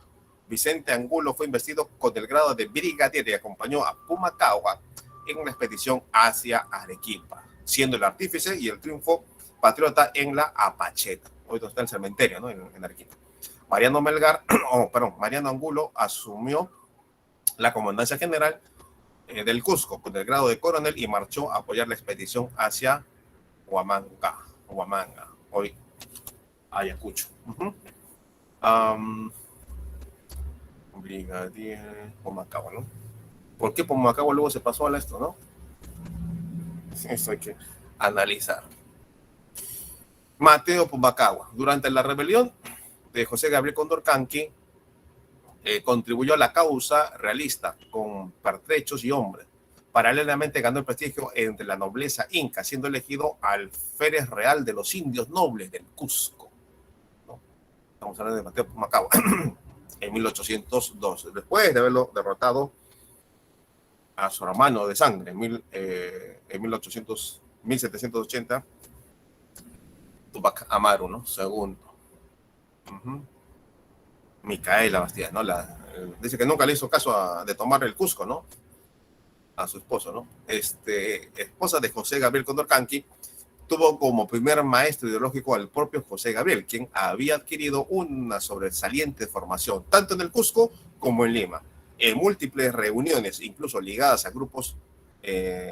Vicente Angulo fue investido con el grado de brigadier y acompañó a Pumacagua en una expedición hacia Arequipa, siendo el artífice y el triunfo patriota en la Apacheta. Hoy está el cementerio, ¿no? En Arequipa. Mariano Angulo asumió la comandancia general del Cusco con el grado de coronel y marchó a apoyar la expedición hacia Huamanga, hoy Ayacucho. Brigadier Pumacagua, ¿no? ¿Por qué Pumacagua luego se pasó a esto, no? Eso hay que analizar. Mateo Pumacagua, durante la rebelión de José Gabriel Condorcanqui, contribuyó a la causa realista con pertrechos y hombres. Paralelamente ganó el prestigio entre la nobleza inca, siendo elegido alférez real de los indios nobles del Cusco, ¿no? Estamos hablando de Mateo Pumacagua en 1802, después de haberlo derrotado a su hermano de sangre en 1780, Tupac Amaru, ¿no? Segundo. Micaela Bastidas, ¿no? Dice que nunca le hizo caso de tomar el Cusco, ¿no? A su esposo, ¿no? Esposa de José Gabriel Condorcanqui, tuvo como primer maestro ideológico al propio José Gabriel, quien había adquirido una sobresaliente formación, tanto en el Cusco como en Lima. En múltiples reuniones, incluso ligadas a grupos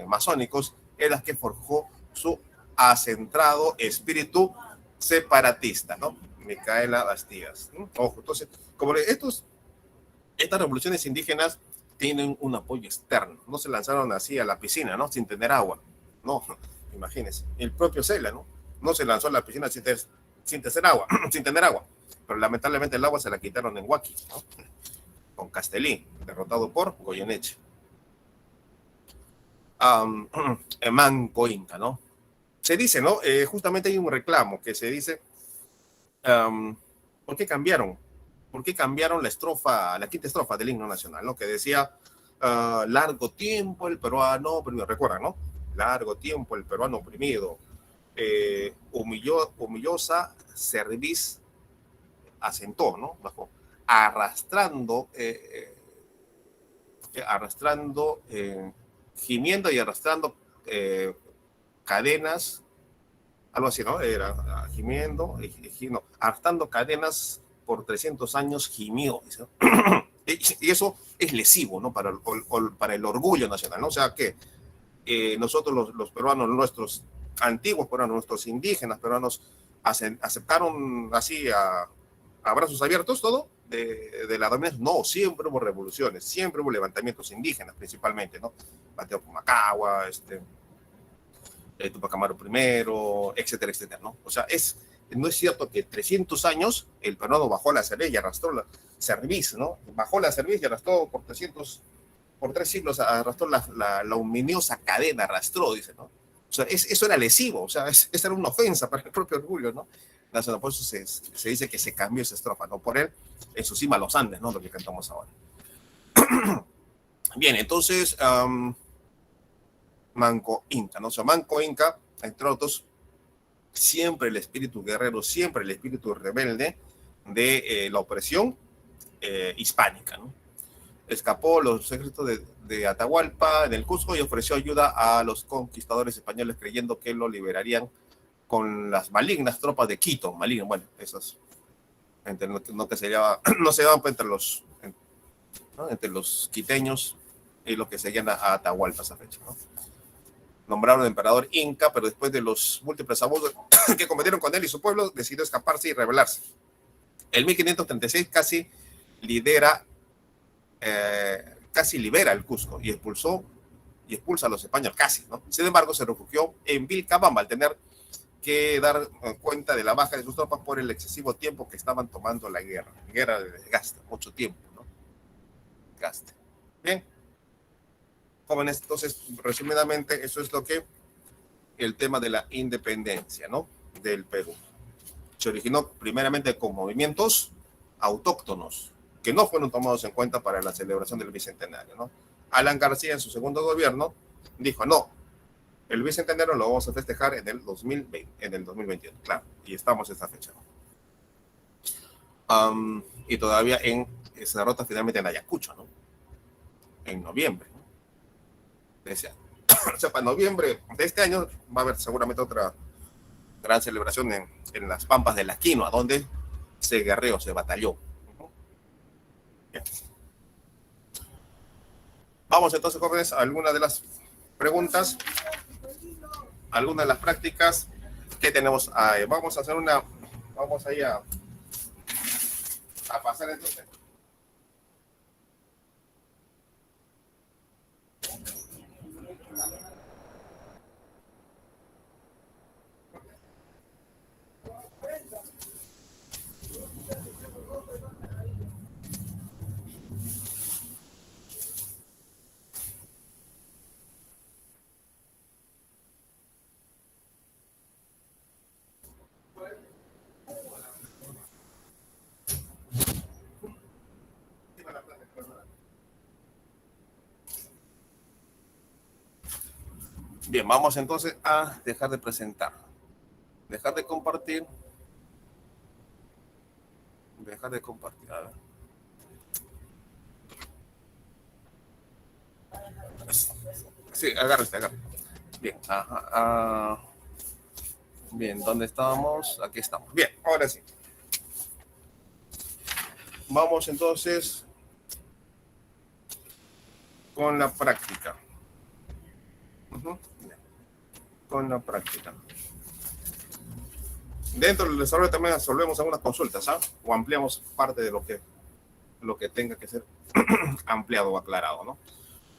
masónicos, en las que forjó su acentrado espíritu separatista, ¿no? Micaela Bastías. Ojo, entonces, como estas revoluciones indígenas tienen un apoyo externo, no se lanzaron así a la piscina, ¿no? Sin tener agua, no, imagínense, el propio Cela, ¿no? No se lanzó a la piscina sin tener agua, sin tener agua, pero lamentablemente el agua se la quitaron en Huaki, ¿no? Con Castellí, derrotado por Goyeneche. Manco Inca, ¿no? Se dice, ¿no? Justamente hay un reclamo que se dice, ¿por qué cambiaron? ¿Por qué cambiaron la estrofa, la quinta estrofa del himno nacional, ¿no? Que decía, largo tiempo el peruano oprimido, recuerdan, ¿no? Largo tiempo el peruano oprimido, humillosa cerviz asentó, ¿no? Bajo, arrastrando, gimiendo y arrastrando cadenas, algo así, ¿no? Era gimiendo, no, arrastrando cadenas por 300 años gimió, ¿no? Y eso es lesivo, ¿no? Para el orgullo nacional, ¿no? O sea que nosotros los peruanos, nuestros antiguos peruanos, nuestros indígenas peruanos, aceptaron así a brazos abiertos todo de la dominación. No, siempre hubo revoluciones, siempre hubo levantamientos indígenas principalmente, ¿no? Mateo Pumacagua, Tupac Amaru I, etcétera, etcétera, ¿no? O sea, no es cierto que 300 años el peruano bajó la cerviz y arrastró la cerviz, ¿no? Bajó la cerviz y arrastró por 3 siglos, arrastró la ominiosa cadena, arrastró, dice, ¿no? O sea, eso era lesivo, o sea, esa era una ofensa para el propio orgullo, ¿no? Por eso se dice que se cambió esa estrofa, ¿no? Por él, en su cima los Andes, ¿no? Lo que cantamos ahora. Bien, entonces, Manco Inca, ¿no? O sea, Manco Inca, entre otros, siempre el espíritu guerrero, siempre el espíritu rebelde de la opresión hispánica, ¿no? Escapó los secretos de Atahualpa en el Cusco y ofreció ayuda a los conquistadores españoles creyendo que lo liberarían con las malignas tropas de Quito. Malignas, bueno, esas no que se llevaba, no se llevaban pues, entre los quiteños y los que seguían a Atahualpa a esa fecha, ¿no? Nombraron emperador Inca, pero después de los múltiples abusos que cometieron con él y su pueblo, decidió escaparse y rebelarse. En 1536 casi libera el Cusco y expulsa a los españoles, casi, ¿no? Sin embargo, se refugió en Vilcabamba al tener que dar cuenta de la baja de sus tropas por el excesivo tiempo que estaban tomando la guerra de desgaste, mucho tiempo, ¿no? Gaste. Bien, jóvenes, entonces, resumidamente, eso es lo que el tema de la independencia, ¿no? Del Perú. Se originó primeramente con movimientos autóctonos que no fueron tomados en cuenta para la celebración del Bicentenario, ¿no? Alan García en su segundo gobierno dijo, no, el Bicentenario lo vamos a festejar en el 2021, claro, y estamos en esta fecha. Y todavía se derrota finalmente en Ayacucho, ¿no? En noviembre, ¿no? Decía, o sea, para noviembre de este año va a haber seguramente otra gran celebración en las Pampas de la Quinoa, donde se guerreó, se batalló. Bien. Vamos entonces, jóvenes, a algunas de las preguntas, algunas de las prácticas que tenemos. Vamos a hacer vamos ahí a pasar entonces. Bien, vamos entonces a dejar de presentar, dejar de compartir, A ver. Sí, agárrate. Bien, bien, ¿dónde estábamos? Aquí estamos. Bien, ahora sí. Vamos entonces con la práctica. Con la práctica. Dentro del desarrollo también resolvemos algunas consultas, ¿ah? O ampliamos parte de lo que tenga que ser ampliado o aclarado, ¿no?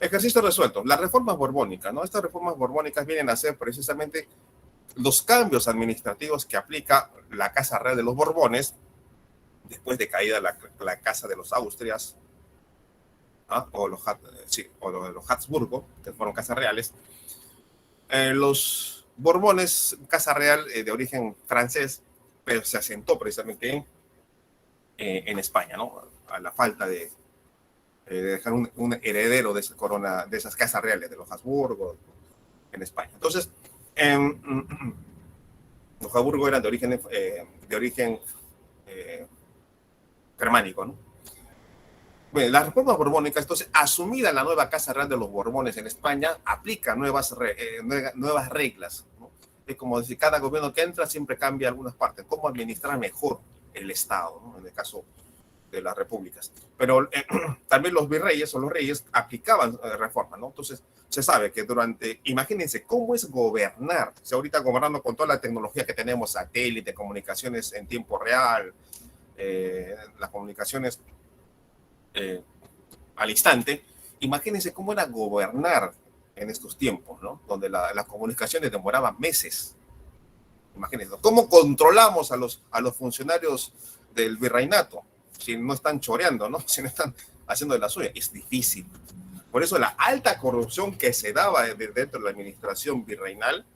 Ejercicio resuelto. Las reformas borbónicas, ¿no? Estas reformas borbónicas vienen a ser precisamente los cambios administrativos que aplica la Casa Real de los Borbones después de caída la Casa de los Austrias, ¿ah? O o los Habsburgo, que fueron casas reales. Los Borbones, Casa Real de origen francés, pero se asentó precisamente en España, ¿no? A la falta de dejar un heredero de esa corona, de esas casas reales, de los Habsburgo en España. Entonces, los Habsburgo eran de origen germánico, ¿no? Bueno, las reformas borbónicas, entonces, asumida la nueva Casa Real de los Borbones en España, aplica nuevas reglas, ¿no? Es como decir, cada gobierno que entra siempre cambia algunas partes, cómo administrar mejor el Estado, ¿no? En el caso de las repúblicas. Pero también los virreyes o los reyes aplicaban reformas, ¿no? Entonces, se sabe que imagínense cómo es gobernar, si ahorita gobernando con toda la tecnología que tenemos, satélite, comunicaciones en tiempo real, las comunicaciones al instante, imagínense cómo era gobernar en estos tiempos, ¿no? Donde las comunicaciones demoraban meses. Imagínense, ¿cómo controlamos a los funcionarios del virreinato? Si no están choreando, ¿no? Si no están haciendo de la suya, es difícil. Por eso la alta corrupción que se daba dentro de la administración virreinal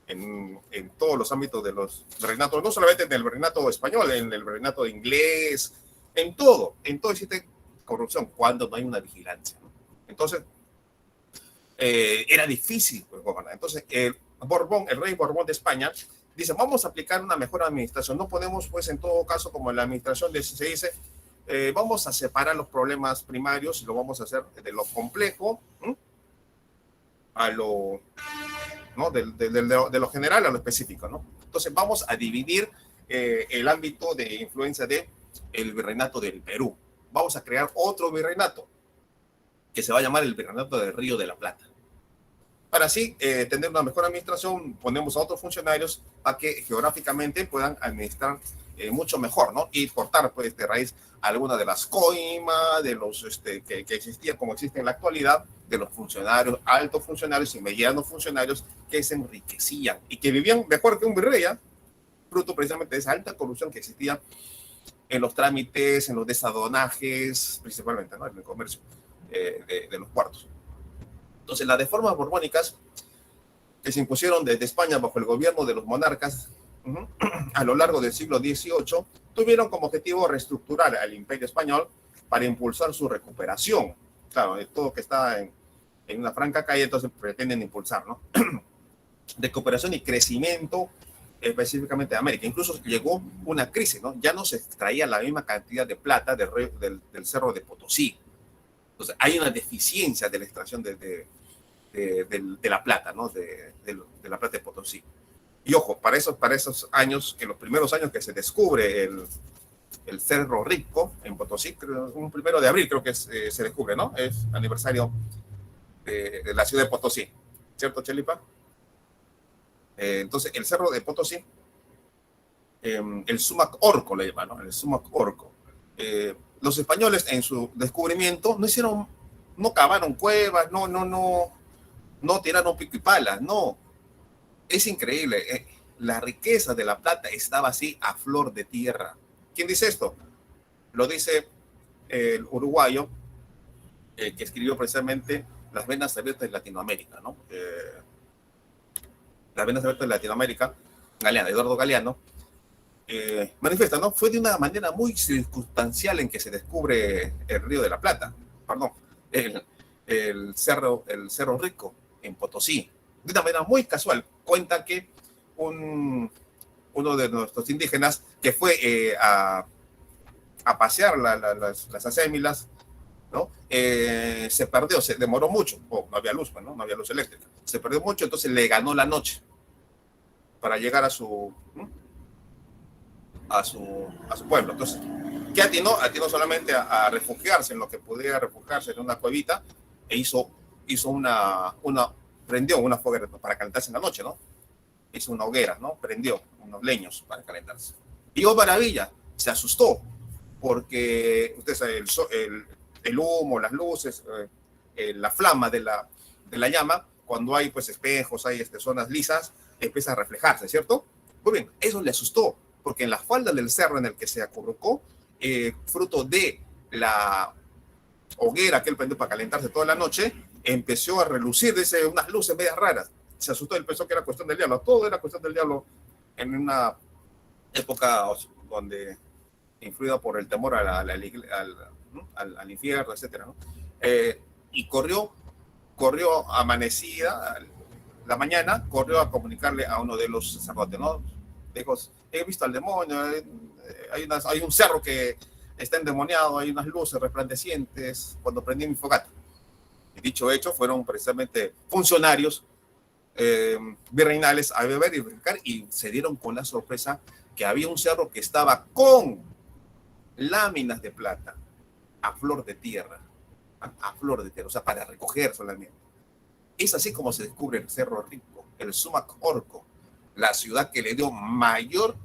en todos los ámbitos de los virreinatos, no solamente en el virreinato español, en el virreinato inglés, en todo existe corrupción cuando no hay una vigilancia, ¿no? Entonces, era difícil pues, gobernar. Entonces, el rey Borbón de España dice, vamos a aplicar una mejor administración. No podemos, pues, en todo caso, como en la administración se dice, vamos a separar los problemas primarios y lo vamos a hacer de lo complejo, ¿no? A lo, ¿no? De lo general a lo específico, ¿no? Entonces, vamos a dividir el ámbito de influencia del virreinato del Perú. Vamos a crear otro virreinato que se va a llamar el virreinato del Río de la Plata. Para así tener una mejor administración, ponemos a otros funcionarios a que geográficamente puedan administrar mucho mejor, ¿no? Y cortar, pues, de raíz alguna de las coimas, de los que existían, como existen en la actualidad, de los funcionarios, altos funcionarios y medianos funcionarios que se enriquecían y que vivían mejor que un virrey, ¿eh? Fruto precisamente de esa alta corrupción que existía en los trámites, en los desadonajes, principalmente, ¿no? En el comercio de los puertos. Entonces, las reformas borbónicas que se impusieron desde España bajo el gobierno de los monarcas a lo largo del siglo XVIII tuvieron como objetivo reestructurar al imperio español para impulsar su recuperación. Claro, todo que está en una franca calle, entonces pretenden impulsar, ¿no? Recuperación y crecimiento específicamente de América. Incluso llegó una crisis, ¿no? Ya no se extraía la misma cantidad de plata del Cerro de Potosí. Entonces, hay una deficiencia de la extracción de la plata, ¿no? De la plata de Potosí. Y ojo, para esos años, en los primeros años que se descubre el Cerro Rico en Potosí, creo, un 1 de abril creo que se descubre, ¿no? Es aniversario de la ciudad de Potosí, ¿cierto, Chelipa? Entonces, el Cerro de Potosí, el Sumac Orco le llaman, ¿no? El Sumac Orco. Los españoles en su descubrimiento no cavaron cuevas, no tiraron pico y pala, no. Es increíble, la riqueza de la plata estaba así a flor de tierra. ¿Quién dice esto? Lo dice el uruguayo que escribió precisamente Las venas abiertas de Latinoamérica, ¿no? Las venas abiertas de Latinoamérica, Galeano, Eduardo Galeano, manifiesta, ¿no? Fue de una manera muy circunstancial en que se descubre el Río de la Plata, perdón, el Cerro Rico en Potosí. De una manera muy casual, cuenta que uno de nuestros indígenas que fue a pasear las acémilas, ¿no? Se perdió, se demoró mucho, no había luz, ¿no? No había luz eléctrica, se perdió mucho, entonces le ganó la noche para llegar a su pueblo. Entonces, ¿qué atinó? Atinó solamente a refugiarse en lo que pudiera refugiarse en una cuevita e prendió una foguera para calentarse en la noche, ¿no? hizo una hoguera, ¿no? Prendió unos leños para calentarse. Y oh maravilla, se asustó, porque usted sabe, el humo, las luces, la flama de la llama, cuando hay pues espejos, hay zonas lisas, empieza a reflejarse, ¿cierto? Muy bien, eso le asustó, porque en la falda del cerro en el que se acurrucó, fruto de la hoguera que él prendió para calentarse toda la noche, empezó a relucir unas luces medias raras. Se asustó, él pensó que era cuestión del diablo. Todo era cuestión del diablo en una época donde, influida por el temor al infierno, etcétera, ¿no? Y corrió amanecida, la mañana, corrió a comunicarle a uno de los sacerdotes, ¿no? Dijo, he visto al demonio, hay un cerro que está endemoniado, hay unas luces resplandecientes cuando prendí mi fogata. Y dicho hecho, fueron precisamente funcionarios virreinales a beber y brincar, y se dieron con la sorpresa que había un cerro que estaba con láminas de plata a flor de tierra, o sea, para recoger solamente. Es así como se descubre el Cerro Rico, el Sumac Orco, la ciudad que le dio mayor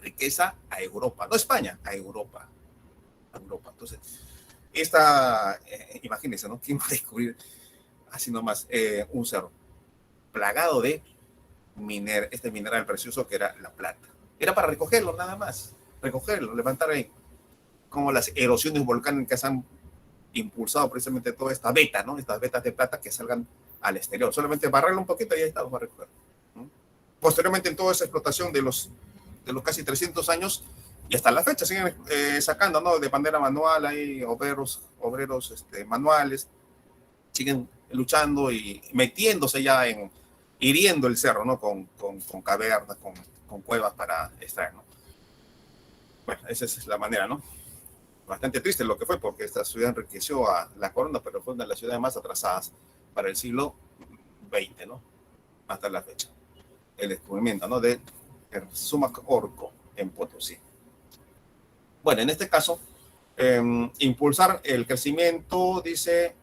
riqueza a Europa, no a España, a Europa. Entonces, imagínense, ¿no? ¿Quién va a descubrir así nomás un cerro plagado de este mineral precioso que era la plata? Era para recogerlo nada más, levantar ahí, como las erosiones volcánicas han impulsado precisamente toda esta veta, ¿no? Estas vetas de plata que salgan al exterior. Solamente barrerlo un poquito y ahí está, los va a recoger. Posteriormente, en toda esa explotación de los casi 300 años, y hasta la fecha siguen sacando, ¿no? De manera manual, hay obreros manuales, siguen luchando y metiéndose ya hiriendo el cerro, ¿no? Con cavernas, con cuevas para extraer, ¿no? Bueno, esa es la manera, ¿no? Bastante triste lo que fue, porque esta ciudad enriqueció a la corona, pero fue una de las ciudades más atrasadas para el siglo XX, ¿no? Hasta la fecha. El descubrimiento, ¿no? De Sumac Orco en Potosí. Bueno, en este caso, impulsar el crecimiento, dice,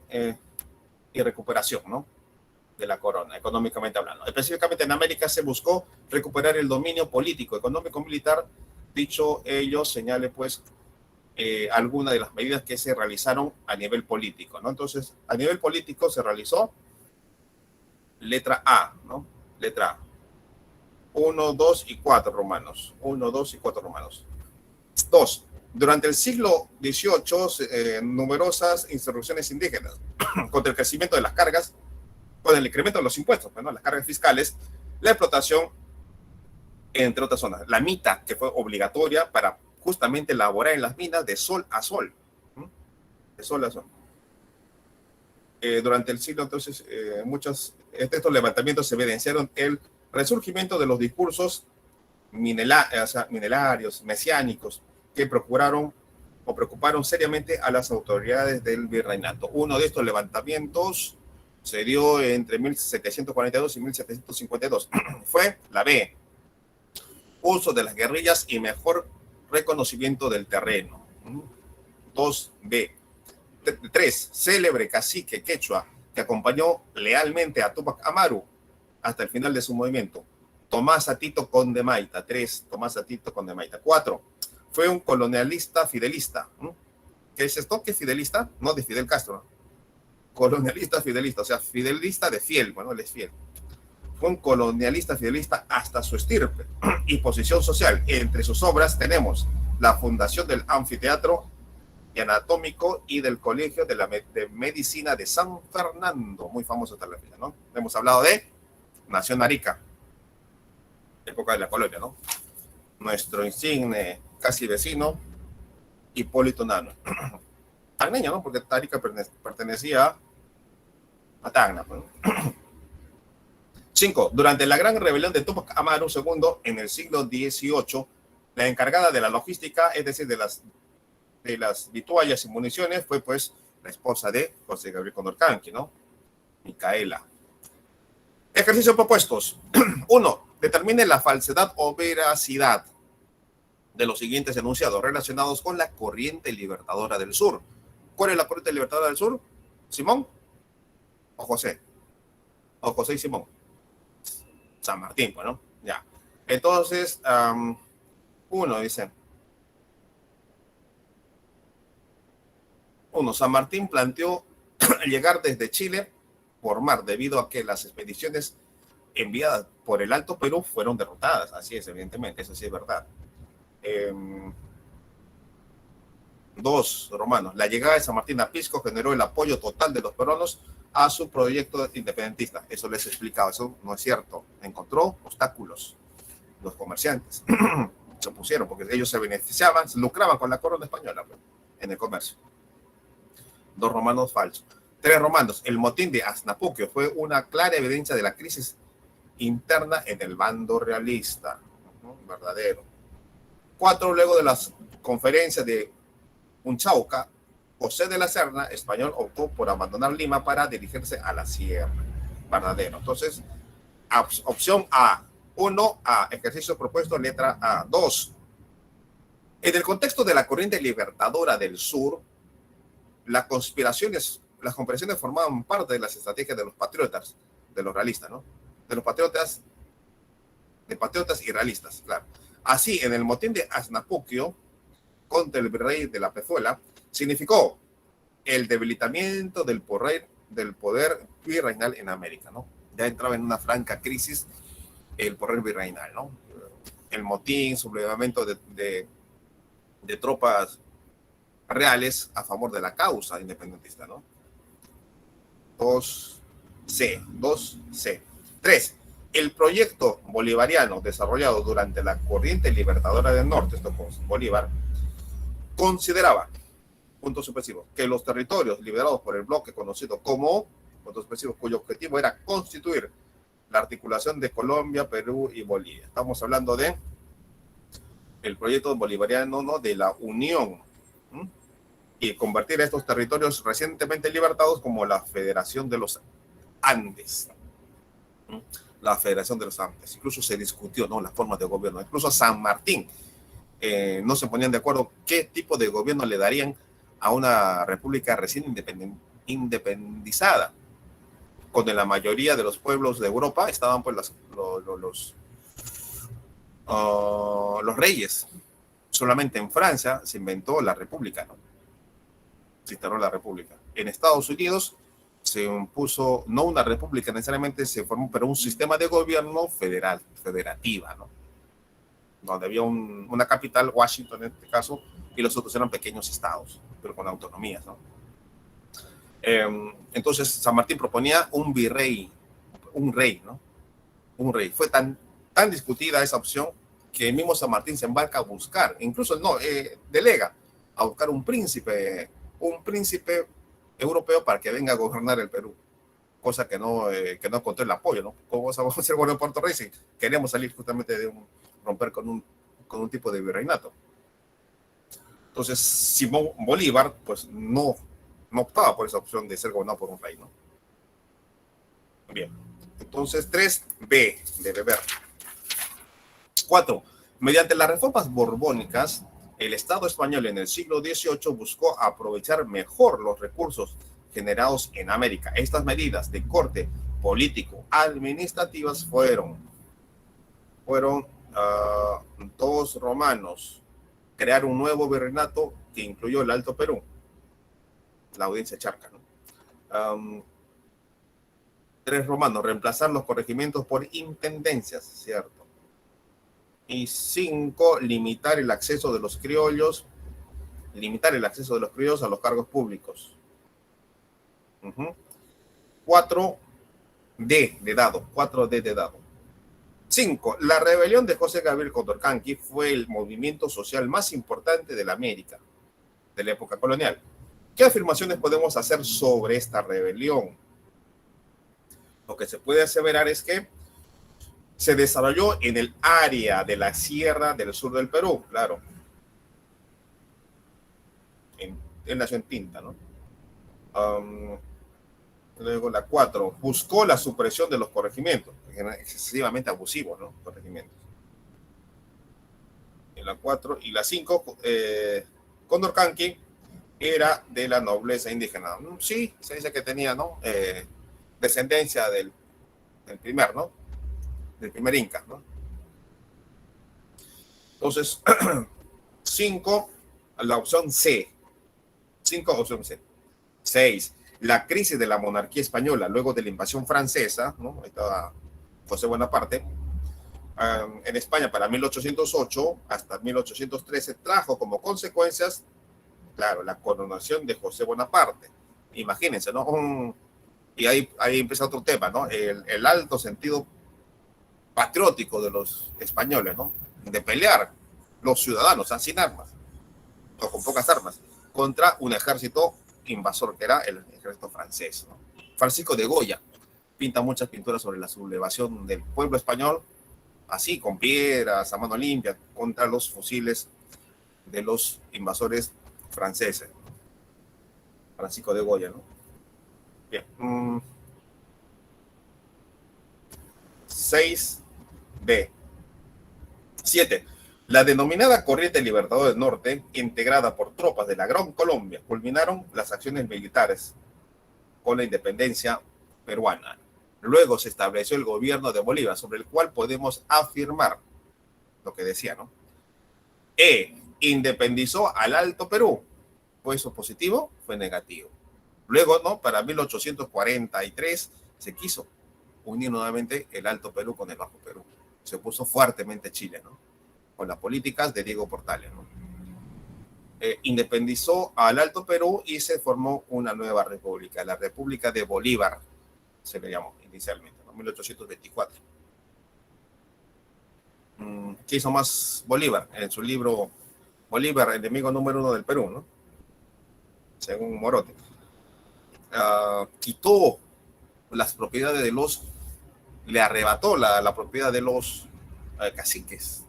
y recuperación, ¿no? De la corona, económicamente hablando. Específicamente en América se buscó recuperar el dominio político, económico, militar. Dicho ello, señale pues algunas de las medidas que se realizaron a nivel político, ¿no? Entonces, a nivel político se realizó letra A, ¿no? Letra A. 1, 2 y 4 romanos. 1, 2 y 4 romanos. 2. Durante el siglo XVIII, numerosas insurrecciones indígenas contra el crecimiento de las cargas, con el incremento de los impuestos, ¿no? Las cargas fiscales, la explotación, entre otras zonas. La mita, que fue obligatoria para justamente laborar en las minas de sol a sol. De sol a sol. Durante el siglo, entonces, estos levantamientos evidenciaron el resurgimiento de los discursos minerarios, mesiánicos, que preocuparon seriamente a las autoridades del virreinato. Uno de estos levantamientos se dio entre 1742 y 1752. Fue la B, uso de las guerrillas y mejor reconocimiento del terreno. 2B. 3. Célebre cacique quechua que acompañó lealmente a Túpac Amaru hasta el final de su movimiento. Tomás Atito Condemaita. 3. Tomás Atito Condemaita. 4. Fue un colonialista fidelista. ¿Qué es esto? ¿Qué es fidelista? No de Fidel Castro. Colonialista fidelista, o sea, fidelista de fiel. Bueno, él es fiel. Fue un colonialista fidelista hasta su estirpe y posición social. Entre sus obras tenemos la fundación del Anfiteatro Anatómico y del Colegio de Medicina de San Fernando, muy famoso hasta la fecha, ¿no? Hemos hablado de Nación Arica, época de la colonia, ¿no? Nuestro insigne casi vecino, Hipólito Nano. Tacneño, ¿no? Porque Arica pertenecía a Tacna, ¿no? 5. Durante la gran rebelión de Túpac Amaru II en el siglo XVIII, la encargada de la logística, es decir, de las vituallas y municiones, fue pues la esposa de José Gabriel Condorcanqui, ¿no? Micaela. Ejercicios propuestos. 1. Determine la falsedad o veracidad de los siguientes enunciados relacionados con la corriente libertadora del sur. ¿Cuál es la corriente libertadora del sur? ¿Simón o José? ¿O José y Simón? San Martín, pues, ¿no? Ya. Entonces, uno dice, San Martín planteó llegar desde Chile por mar debido a que las expediciones enviadas por el Alto Perú fueron derrotadas. Así es, evidentemente, eso sí es verdad. Dos, romanos. La llegada de San Martín a Pisco generó el apoyo total de los peruanos a su proyecto independentista. Eso les he explicado, eso no es cierto. Encontró obstáculos. Los comerciantes se opusieron porque ellos se beneficiaban, se lucraban con la corona española, pues, en el comercio. Dos, romanos, falso. Tres, romanos. El motín de Asnapuquio fue una clara evidencia de la crisis interna en el bando realista. Verdadero. Cuatro, luego de las conferencias de Unchauca, José de la Serna, español, optó por abandonar Lima para dirigirse a la sierra. Verdadero. Entonces, opción A. 1. A. Ejercicio propuesto, letra A. 2. En el contexto de la corriente libertadora del sur, las conspiraciones formaban parte de las estrategias de los patriotas, de los realistas, ¿no? De patriotas y realistas, claro. Así, en el motín de Asnapuquio contra el virrey de la Pezuela, significó el debilitamiento del poder virreinal en América, ¿no? Ya entraba en una franca crisis el poder virreinal, ¿no? El motín, sublevamiento de tropas reales a favor de la causa independentista, ¿no? 2C. 3. El proyecto bolivariano desarrollado durante la corriente libertadora del norte, esto con Bolívar, consideraba, puntos supresivos, que los territorios liberados por el bloque conocido como, puntos supresivos, cuyo objetivo era constituir la articulación de Colombia, Perú y Bolivia. Estamos hablando de el proyecto bolivariano, ¿no?, de la unión, ¿sí? Y convertir a estos territorios recientemente libertados como la Federación de los Andes. ¿Sí? La Federación de los Andes. Incluso se discutió, ¿no?, las formas de gobierno. Incluso San Martín no se ponían de acuerdo qué tipo de gobierno le darían a una república recién independizada. Con la mayoría de los pueblos de Europa estaban pues los reyes. Solamente en Francia se inventó la república, ¿no? Se instaló la república. En Estados Unidos se impuso, no una república necesariamente, se formó, pero un sistema de gobierno federativa, ¿no? Donde había una capital, Washington en este caso, y los otros eran pequeños estados, pero con autonomías, ¿no? Entonces San Martín proponía un rey, ¿no? Un rey. Fue tan discutida esa opción que el mismo San Martín se embarca a buscar, incluso delega a buscar un príncipe europeo para que venga a gobernar el Perú, cosa que no encontró el apoyo, ¿no? ¿Cómo vamos a hacer gobierno de Puerto Rico si queremos salir justamente de romper con un tipo de virreinato? Entonces Simón Bolívar pues no optaba por esa opción de ser gobernado por un rey, ¿no? Bien, entonces 3B de beber. 4. Mediante las reformas borbónicas, el Estado español en el siglo XVIII buscó aprovechar mejor los recursos generados en América. Estas medidas de corte político-administrativas fueron dos, romanos, crear un nuevo virreinato que incluyó el Alto Perú, la audiencia charca, ¿no? 3, romanos, reemplazar los corregimientos por intendencias, ¿cierto? Y 5, limitar el acceso de los criollos a los cargos públicos. 4D de dado. 5. La rebelión de José Gabriel Condorcanqui fue el movimiento social más importante de la América de la época colonial. ¿Qué afirmaciones podemos hacer sobre esta rebelión? Lo que se puede aseverar es que se desarrolló en el área de la sierra del sur del Perú, claro. Él nació en Tinta, ¿no? Luego la 4, buscó la supresión de los corregimientos, que eran excesivamente abusivos, ¿no? Corregimientos. En la 4 y la 5, Condorcanqui era de la nobleza indígena. Sí, se dice que tenía, ¿no? Descendencia del primer, ¿no? del primer Inca, ¿no? Entonces, 5, la opción C. 5, opción C. 6, la crisis de la monarquía española luego de la invasión francesa, ¿no? Ahí estaba José Bonaparte, en España para 1808 hasta 1813 trajo como consecuencias, claro, la coronación de José Bonaparte. Imagínense, ¿no? Y ahí empieza otro tema, ¿no? El alto sentido patriótico de los españoles, ¿no? De pelear los ciudadanos, sin armas, o con pocas armas, contra un ejército invasor que era el ejército francés, ¿no? Francisco de Goya pinta muchas pinturas sobre la sublevación del pueblo español, así, con piedras, a mano limpia, contra los fusiles de los invasores franceses. Francisco de Goya, ¿no? Bien. 6B. 7. La denominada Corriente Libertador del Norte, integrada por tropas de la Gran Colombia, culminaron las acciones militares con la independencia peruana. Luego se estableció el gobierno de Bolívar, sobre el cual podemos afirmar lo que decía, ¿no? Independizó al Alto Perú. ¿Fue eso positivo? Fue negativo. Luego, ¿no? Para 1843 se quiso unir nuevamente el Alto Perú con el Bajo Perú. Se opuso fuertemente Chile, ¿no? Con las políticas de Diego Portales, ¿no? Independizó al Alto Perú y se formó una nueva república, la República de Bolívar, se le llamó inicialmente, ¿no? 1824. ¿Qué hizo más Bolívar? En su libro Bolívar, enemigo número 1 del Perú, ¿no? Según Morote. Quitó las propiedades de los, le arrebató la propiedad de los caciques.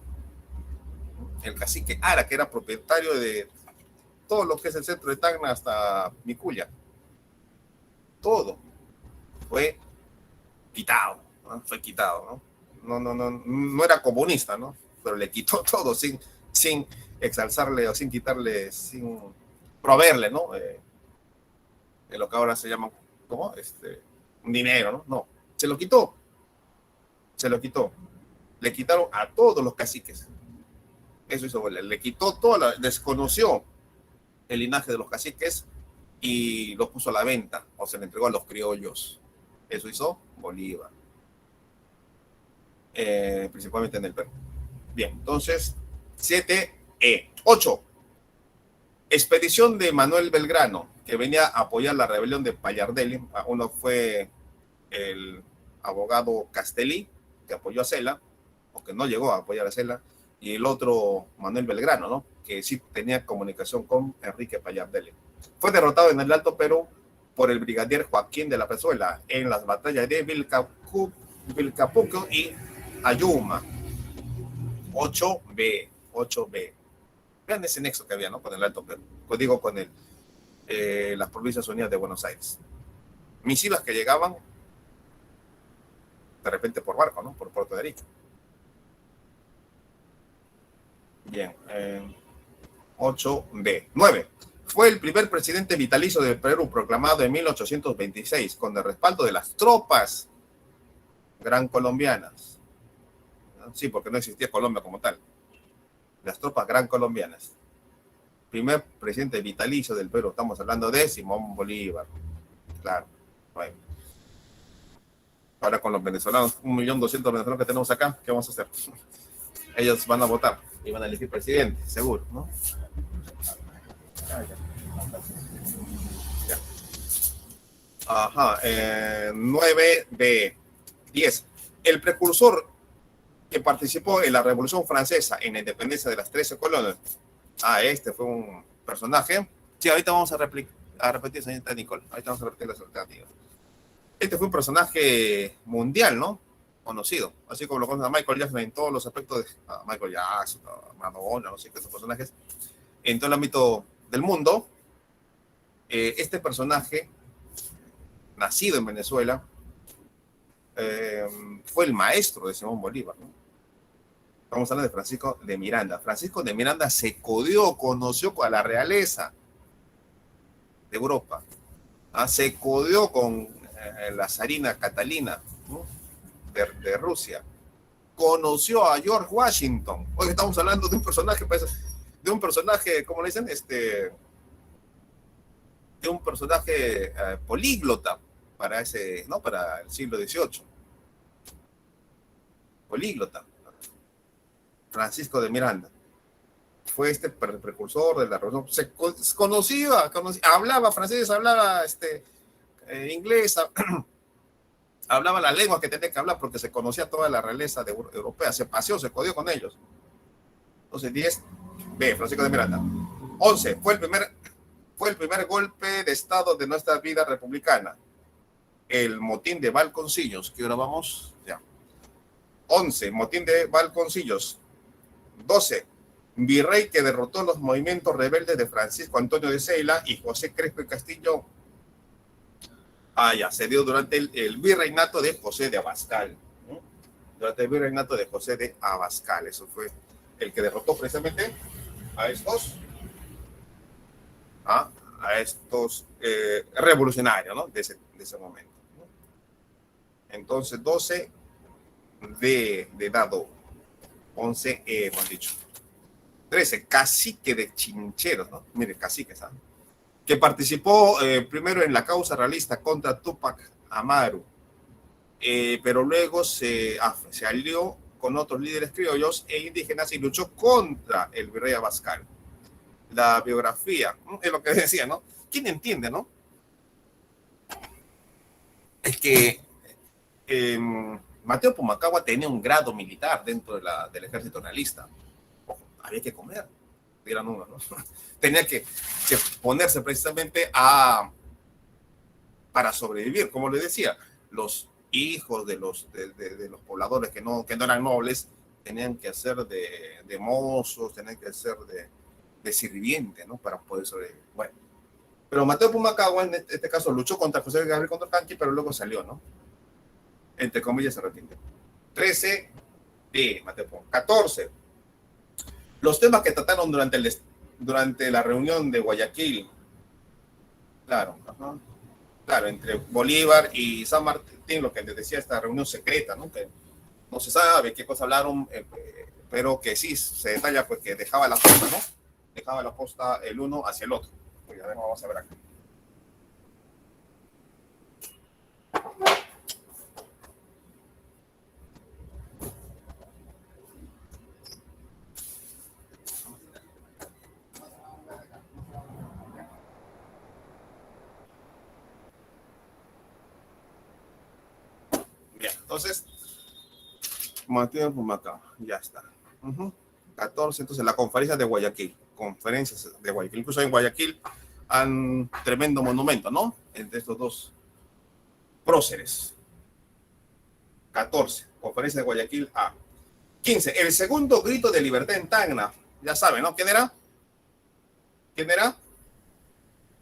El cacique Ara, que era propietario de todo lo que es el centro de Tacna hasta Micuya. Todo fue quitado, ¿no? Fue quitado, ¿no? No era comunista, ¿no? Pero le quitó todo sin exalzarle o sin quitarle, sin proveerle, ¿no? De lo que ahora se llama, ¿cómo? Un dinero, ¿no? No, se lo quitó. Se lo quitó. Le quitaron a todos los caciques. Eso hizo Bolívar. Le quitó todo, desconoció el linaje de los caciques y los puso a la venta o se le entregó a los criollos. Eso hizo Bolívar. Principalmente en el Perú. Bien, entonces, 7E. 8. Expedición de Manuel Belgrano, que venía a apoyar la rebelión de Pallardelli. Uno fue el abogado Castelli, que apoyó a Cela, o que no llegó a apoyar a Cela, y el otro, Manuel Belgrano, ¿no? Que sí tenía comunicación con Enrique Pallardelli. Fue derrotado en el Alto Perú por el brigadier Joaquín de la Pezuela en las batallas de Vilcapugio y Ayuma. 8B. 8B. Vean ese nexo que había, ¿no? Con el Alto Perú. Pues digo, con las Provincias Unidas de Buenos Aires. Misivas que llegaban de repente por barco, ¿no? Por Puerto de Arica. Bien. 8B. 9. Fue el primer presidente vitalicio del Perú, proclamado en 1826, con el respaldo de las tropas gran colombianas. Sí, porque no existía Colombia como tal. Las tropas gran colombianas. Primer presidente vitalicio del Perú. Estamos hablando de Simón Bolívar. Claro. Bueno. Ahora con los venezolanos, 1.200.000 venezolanos que tenemos acá, ¿qué vamos a hacer? Ellos van a votar y van a elegir presidente, seguro, ¿no? Ya. Ajá. 9B. 10. El precursor que participó en la Revolución Francesa en la independencia de las 13 colonias. Este fue un personaje. Sí, ahorita vamos a repetir, señorita Nicole. Ahorita vamos a repetir las alternativas. Este fue un personaje mundial, ¿no? Conocido. Así como lo conocen a Michael Jackson en todos los aspectos de Michael Jackson, Madonna, no sé qué, esos personajes. En todo el ámbito del mundo, este personaje, nacido en Venezuela, fue el maestro de Simón Bolívar, ¿no? Estamos hablando de Francisco de Miranda. Francisco de Miranda se conoció a la realeza de Europa. Se codió con la zarina Catalina, ¿no? de Rusia. conoció a George Washington. Hoy estamos hablando de un personaje, pues, ¿cómo le dicen? De un personaje políglota para ¿no? Para el siglo XVIII. Políglota. Francisco de Miranda. Fue precursor de la revolución. Se conocía, hablaba francés, hablaba inglés, hablaba las lenguas que tenía que hablar porque se conocía toda la realeza europea. Se paseó, se codió con ellos. Entonces, 10, B, Francisco de Miranda. 11, fue el primer golpe de Estado de nuestra vida republicana. El motín de Valconcillos. ¿Qué hora vamos? Ya. 11, motín de Valconcillos. 12, virrey que derrotó los movimientos rebeldes de Francisco Antonio de Sela y José Crespo y Castillo. Ya, se dio durante el virreinato de José de Abascal. ¿No? Durante el virreinato de José de Abascal. Eso fue el que derrotó precisamente a estos revolucionarios, ¿no? de ese momento, ¿no? Entonces, 12 de dado, 11 hemos dicho. 13, cacique de Chincheros, ¿no? Mire, cacique, ¿sabes? Que participó primero en la causa realista contra Túpac Amaru, pero luego se alió con otros líderes criollos e indígenas y luchó contra el virrey Abascal. La biografía, ¿no? Es lo que decía, ¿no? ¿Quién entiende, no? Es que Mateo Pumacahua tenía un grado militar dentro del ejército realista. Había que comer, dirán uno, ¿no? Tenía que ponerse precisamente para sobrevivir. Como les decía, los hijos de los pobladores que no eran nobles tenían que hacer de mozos, tenían que hacer de sirviente, ¿no? Para poder sobrevivir. Bueno, pero Mateo Pumacahua en este caso luchó contra José Gabriel Condorcanqui, pero luego salió, ¿no? Entre comillas se arrepintió. 13 de Mateo Pumacahua. 14. Los temas que trataron durante la reunión de Guayaquil. Claro, claro, entre Bolívar y San Martín, lo que les decía, esta reunión secreta, ¿no? Que no se sabe qué cosa hablaron, pero que sí se detalla, pues que dejaba la posta, ¿no? Dejaba la posta el uno hacia el otro. Pues ya vamos a ver acá. Bien, entonces, Mateo Pumacahua, ya está. 14, entonces la conferencia de Guayaquil. Conferencias de Guayaquil. Incluso en Guayaquil han tremendo monumento, ¿no? Entre estos dos próceres. 14, conferencia de Guayaquil A. 15, el segundo grito de libertad en Tacna. Ya saben, ¿no? ¿Quién era?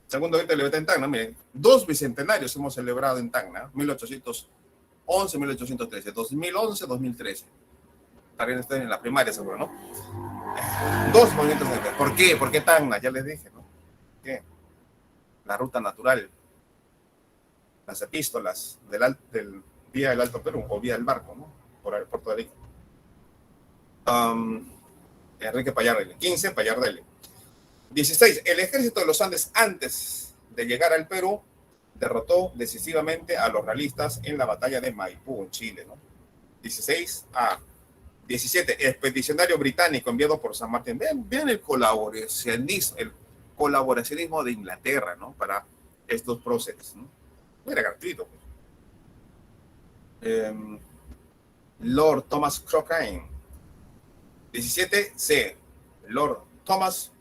Segundo grito de libertad en Tacna. Miren, 2 bicentenarios hemos celebrado en Tacna. 1811, 1813, 2011, 2013. También estoy en la primaria, seguro, ¿no? 2 movimientos de... ¿Por qué? ¿Por qué Tacna? Ya les dije, ¿no? ¿Qué? La ruta natural, las epístolas del vía del Alto Perú o vía del barco, ¿no? Por Puerto de Rico. Enrique Payardelli. 15, Payardelli. 16, el ejército de los Andes, antes de llegar al Perú, derrotó decisivamente a los realistas en la batalla de Maipú, en Chile, ¿no? 16, 17, expedicionario británico enviado por San Martín. Vean el colaboracionismo de Inglaterra, ¿no? Para estos próceres, ¿no? Era gratuito. Lord Thomas Cochrane. 17, C. Lord Thomas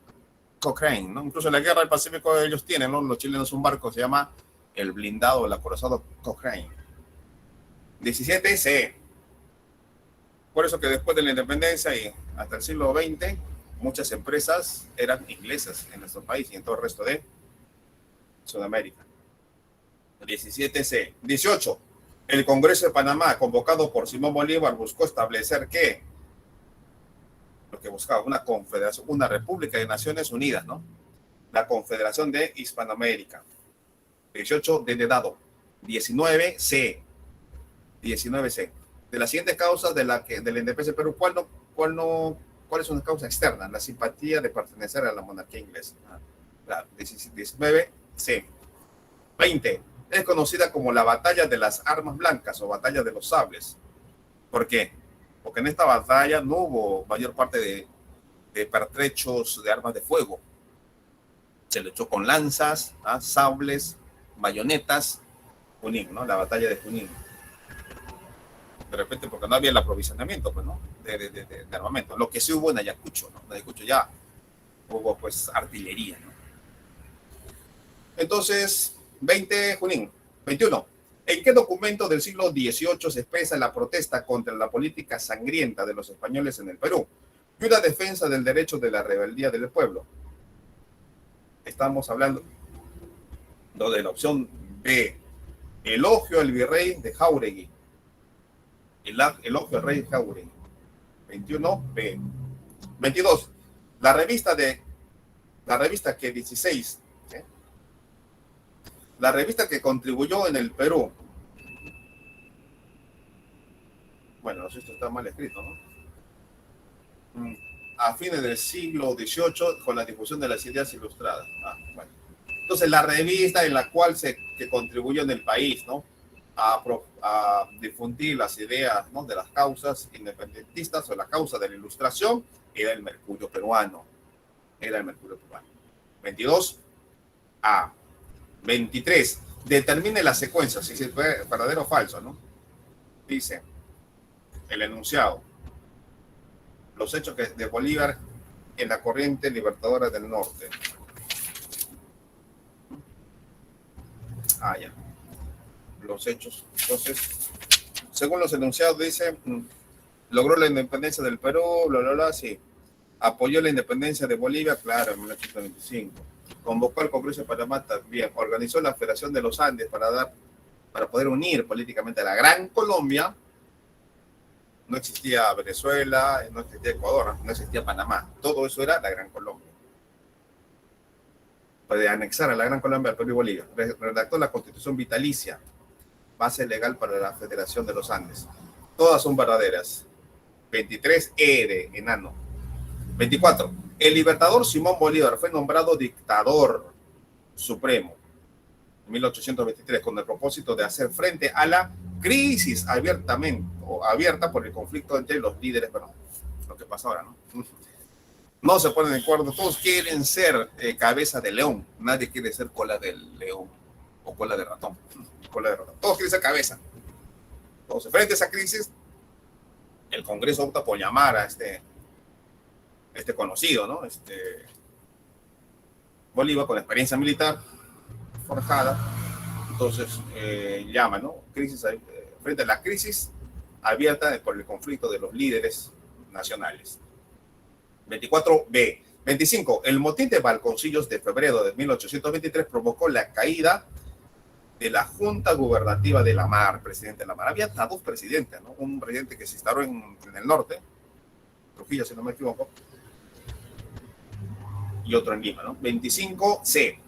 Cochrane, ¿no? Incluso en la guerra del Pacífico ellos tienen, ¿no? Los chilenos un barco, se llama el blindado, el acorazado Cochrane. 17, C. Por eso que después de la independencia y hasta el siglo XX, muchas empresas eran inglesas en nuestro país y en todo el resto de Sudamérica. 17C. 18. El Congreso de Panamá, convocado por Simón Bolívar, buscó establecer lo que buscaba, una confederación, una república de Naciones Unidas, ¿no? La Confederación de Hispanoamérica. 18 de dado. 19C. 19C. de las siguientes causas de la independencia del Perú, ¿cuáles son las causas externas? La simpatía de pertenecer a la monarquía inglesa. Claro, 19, sí. 20. Es conocida como la batalla de las armas blancas o batalla de los sables. ¿Por qué? Porque en esta batalla no hubo mayor parte de pertrechos de armas de fuego. Se luchó con lanzas, sables, bayonetas, Junín, ¿no? La batalla de Junín. De repente, porque no había el aprovisionamiento, pues, ¿no? De armamento. Lo que sí hubo en Ayacucho, ¿no? En Ayacucho ya hubo, pues, artillería, ¿no? Entonces, 20, Junín. 21. ¿En qué documento del siglo XVIII se expresa la protesta contra la política sangrienta de los españoles en el Perú y una defensa del derecho de la rebeldía del pueblo? Estamos hablando de la opción B. Elogio al virrey de Jáuregui. Elogio al rey de Jáuregui. 21, B. 22. La revista que 16. La revista que contribuyó en el Perú. Bueno, esto está mal escrito, ¿no? A fines del siglo XVIII, con la difusión de las ideas ilustradas. Bueno. Entonces, la revista en la cual que contribuyó en el país, ¿no? A difundir las ideas, ¿no? De las causas independentistas o la causa de la ilustración, era el Mercurio Peruano. 22. A. 23. Determine la secuencia, si es verdadero o falso, ¿no? Dice el enunciado. Los hechos de Bolívar en la corriente libertadora del norte. Ya. Los hechos. Entonces, según los enunciados, dice, logró la independencia del Perú, sí. Apoyó la independencia de Bolivia, claro, en 1825. Convocó al Congreso de Panamá también. Organizó la Federación de los Andes para poder unir políticamente a la Gran Colombia. No existía Venezuela, no existía Ecuador, no existía Panamá. Todo eso era la Gran Colombia. Para anexar a la Gran Colombia al Perú y Bolivia. Redactó la Constitución Vitalicia, base legal para la Federación de los Andes. Todas son verdaderas. 23, E de enano. 24. El libertador Simón Bolívar fue nombrado dictador supremo en 1823 con el propósito de hacer frente a la crisis abierta por el conflicto entre los líderes, bueno, lo que pasa ahora, ¿no? No se ponen de acuerdo, todos quieren ser cabeza de león, nadie quiere ser cola de león o cola de ratón, todos quieren ser cabeza. Entonces, frente a esa crisis, el Congreso opta por llamar a este conocido, ¿no? Bolívar, con experiencia militar forjada, entonces llama, ¿no? Frente a la crisis abierta por el conflicto de los líderes nacionales. 24B. 25. El motín de Balconcillos de febrero de 1823 provocó la caída de la Junta Gubernativa de la Mar, presidente de la Mar. Había hasta dos presidentes, ¿no? Un presidente que se instaló en el norte, Trujillo, si no me equivoco, y otro en Lima, ¿no? 25C.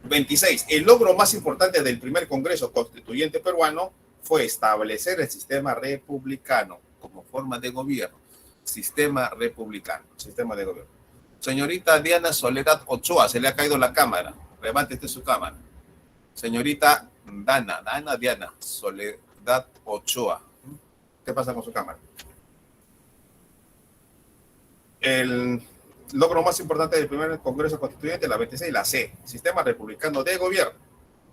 26. El logro más importante del primer Congreso Constituyente peruano fue establecer el sistema republicano como forma de gobierno. Sistema republicano, sistema de gobierno. Señorita Diana Soledad Ochoa, se le ha caído la cámara. Levántese su cámara. Señorita Diana Soledad Ochoa. ¿Qué pasa con su cámara? El logro más importante del primer Congreso Constituyente, la 26, la C, Sistema Republicano de Gobierno.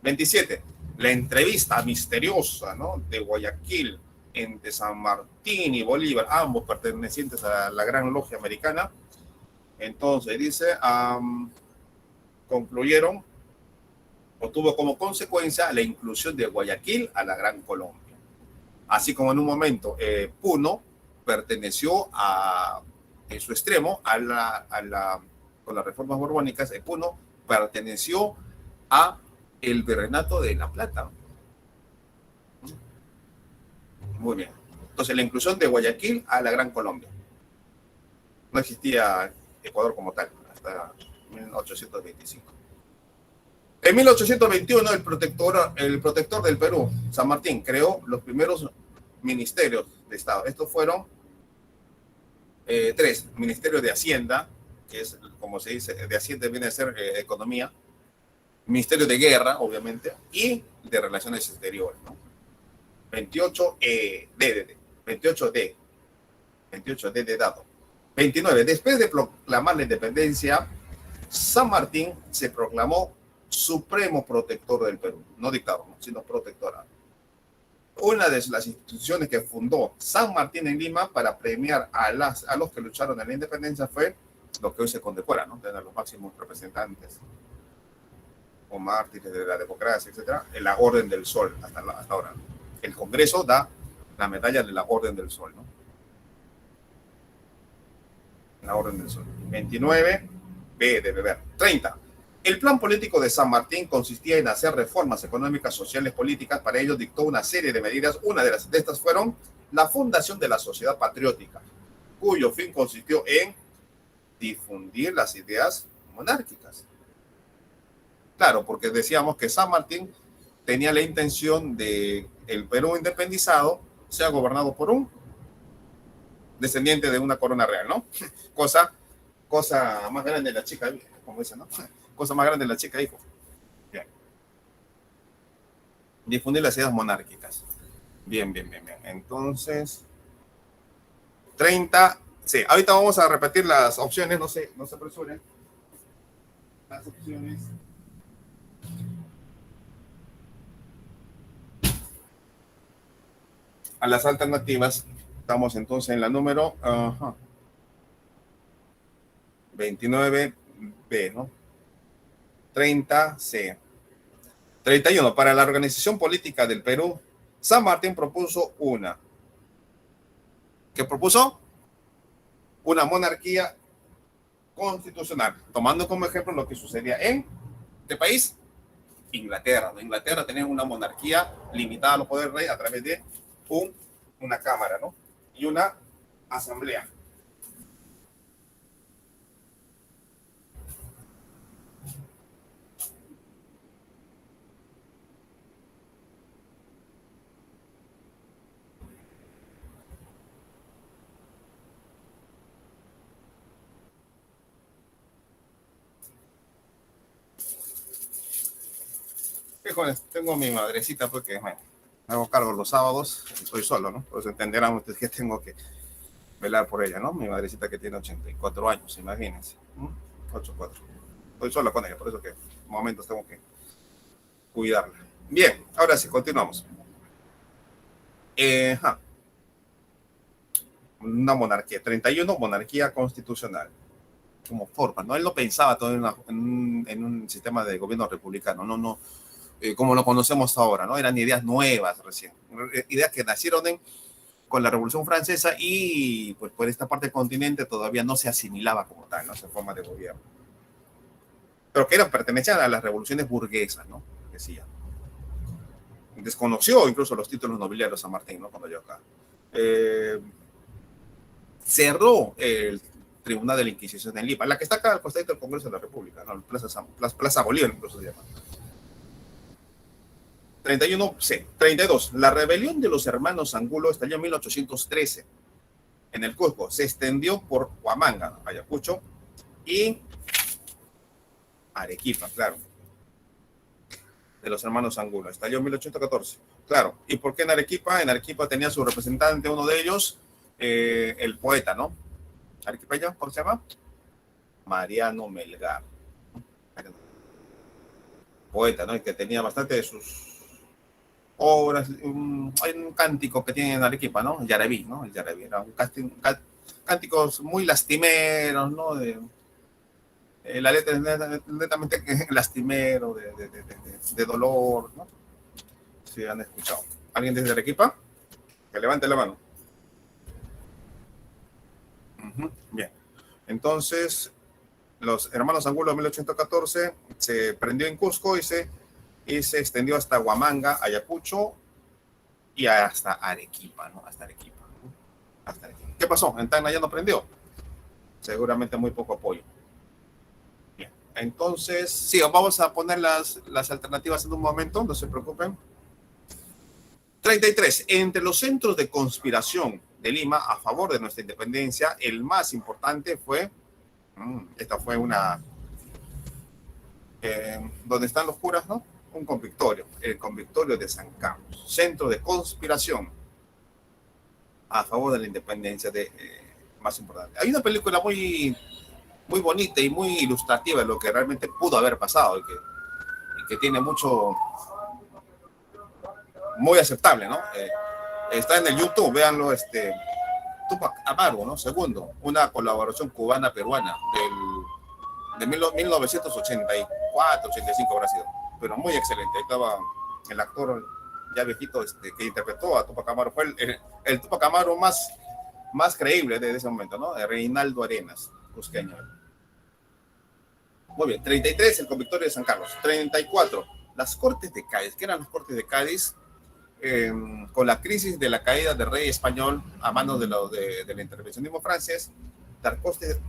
27, la entrevista misteriosa, ¿no? De Guayaquil entre San Martín y Bolívar, ambos pertenecientes a la Gran Logia Americana. Entonces dice, concluyeron o tuvo como consecuencia la inclusión de Guayaquil a la Gran Colombia. Así como en un momento Puno perteneció en su extremo con las reformas borbónicas, Puno perteneció a el Virreinato de La Plata. Muy bien. Entonces, la inclusión de Guayaquil a la Gran Colombia. No existía Ecuador como tal, hasta 1825. En 1821, el protector del Perú, San Martín, creó los primeros ministerios de Estado. Estos fueron tres: Ministerio de Hacienda, que es, como se dice, de Hacienda viene a ser economía; Ministerio de Guerra, obviamente, y de Relaciones Exteriores, ¿no? 28D, 28D de dado. 29. Después de proclamar la independencia, San Martín se proclamó supremo protector del Perú, no dictador, sino protectorado. Una de las instituciones que fundó San Martín en Lima para premiar a los que lucharon en la independencia fue lo que hoy se condecora, ¿no? De los máximos representantes o mártires de la democracia, etcétera, en la Orden del Sol hasta ahora. El Congreso da la medalla de la Orden del Sol, ¿no? La Orden del Sol. 29, B de beber. 30. El plan político de San Martín consistía en hacer reformas económicas, sociales, políticas. Para ello dictó una serie de medidas. Una de estas fueron la fundación de la Sociedad Patriótica, cuyo fin consistió en difundir las ideas monárquicas. Claro, porque decíamos que San Martín tenía la intención de el Perú independizado sea gobernado por un descendiente de una corona real, ¿no? Cosa más grande de la chica, como dicen, ¿no? Cosa más grande de la chica, hijo. Bien. Difundir las ideas monárquicas. Bien. Entonces, 30. Sí, ahorita vamos a repetir las opciones, no se apresuren. Las opciones. A las alternativas, estamos entonces en la número 29B, ¿no? 30C. 31. Para la organización política del Perú, San Martín propuso ¿qué propuso? Una monarquía constitucional, tomando como ejemplo lo que sucedía en ¿qué país? Inglaterra. En Inglaterra tenía una monarquía limitada a los poderes reyes a través de una cámara, ¿no? Y una asamblea. Híjoles, tengo a mi madrecita porque me hago cargo los sábados, estoy solo, ¿no? Pues entenderán ustedes que tengo que velar por ella, ¿no? Mi madrecita que tiene 84 años, imagínense. 84. Estoy solo con ella, por eso que en momentos tengo que cuidarla. Bien, ahora sí, continuamos. Una monarquía. 31, monarquía constitucional. Como forma, ¿no? Él no pensaba todo en un sistema de gobierno republicano, no. Como lo conocemos ahora, ¿no? Eran ideas nuevas recién, ideas que nacieron con la Revolución Francesa y pues por esta parte del continente todavía no se asimilaba como tal, ¿no? Esa forma de gobierno. Pero que pertenecían a las revoluciones burguesas, ¿no? Decía. Desconoció incluso los títulos nobiliarios San Martín, ¿no? Cuando llegó acá. Cerró el Tribunal de la Inquisición en Lima, la que está acá al costado del Congreso de la República, ¿no? Plaza Bolívar incluso se llama. 31C. 32. La rebelión de los hermanos Angulo estalló en 1813 en el Cusco. Se extendió por Huamanga, Ayacucho y Arequipa, claro. De los hermanos Angulo. Estalló en 1814. Claro. ¿Y por qué en Arequipa? En Arequipa tenía su representante, uno de ellos, el poeta, ¿no? Arequipeño, ¿cómo se llama? Mariano Melgar. Poeta, ¿no? Y que tenía bastante de sus obras. Hay un cántico que tiene en Arequipa, ¿no? El Yarebí, ¿no? El Yarebí. Era cánticos muy lastimeros, ¿no? La letra es netamente lastimero, de dolor, ¿no? Si han escuchado. ¿Alguien desde Arequipa? Que levante la mano. Bien. Entonces, los hermanos Angulo en 1814 se prendió en Cusco y se extendió hasta Huamanga, Ayacucho y hasta Arequipa, ¿no? Hasta Arequipa. ¿Qué pasó? ¿En Tacna ya no prendió? Seguramente muy poco apoyo. Bien. Entonces, sí, vamos a poner las alternativas en un momento, no se preocupen. 33. Entre los centros de conspiración de Lima a favor de nuestra independencia, el más importante fue, esta fue una, donde están los curas, ¿no? Un convictorio, el convictorio de San Carlos, centro de conspiración a favor de la independencia más importante. Hay una película muy bonita y muy ilustrativa de lo que realmente pudo haber pasado y que tiene mucho, muy aceptable, ¿no? Está en el YouTube, véanlo, Túpac Amaru, ¿no? Segundo, una colaboración cubana-peruana de 1984, 85 habrá sido, pero muy excelente. Ahí estaba el actor ya viejito que interpretó a Túpac Amaru, fue el Túpac Amaru más creíble de ese momento, ¿no? Reinaldo Arenas, cusqueño. Muy bien, 33, el convictorio de San Carlos. 34, las Cortes de Cádiz. ¿Qué eran las Cortes de Cádiz? Con la crisis de la caída del rey español a manos del intervencionismo francés, las Cortes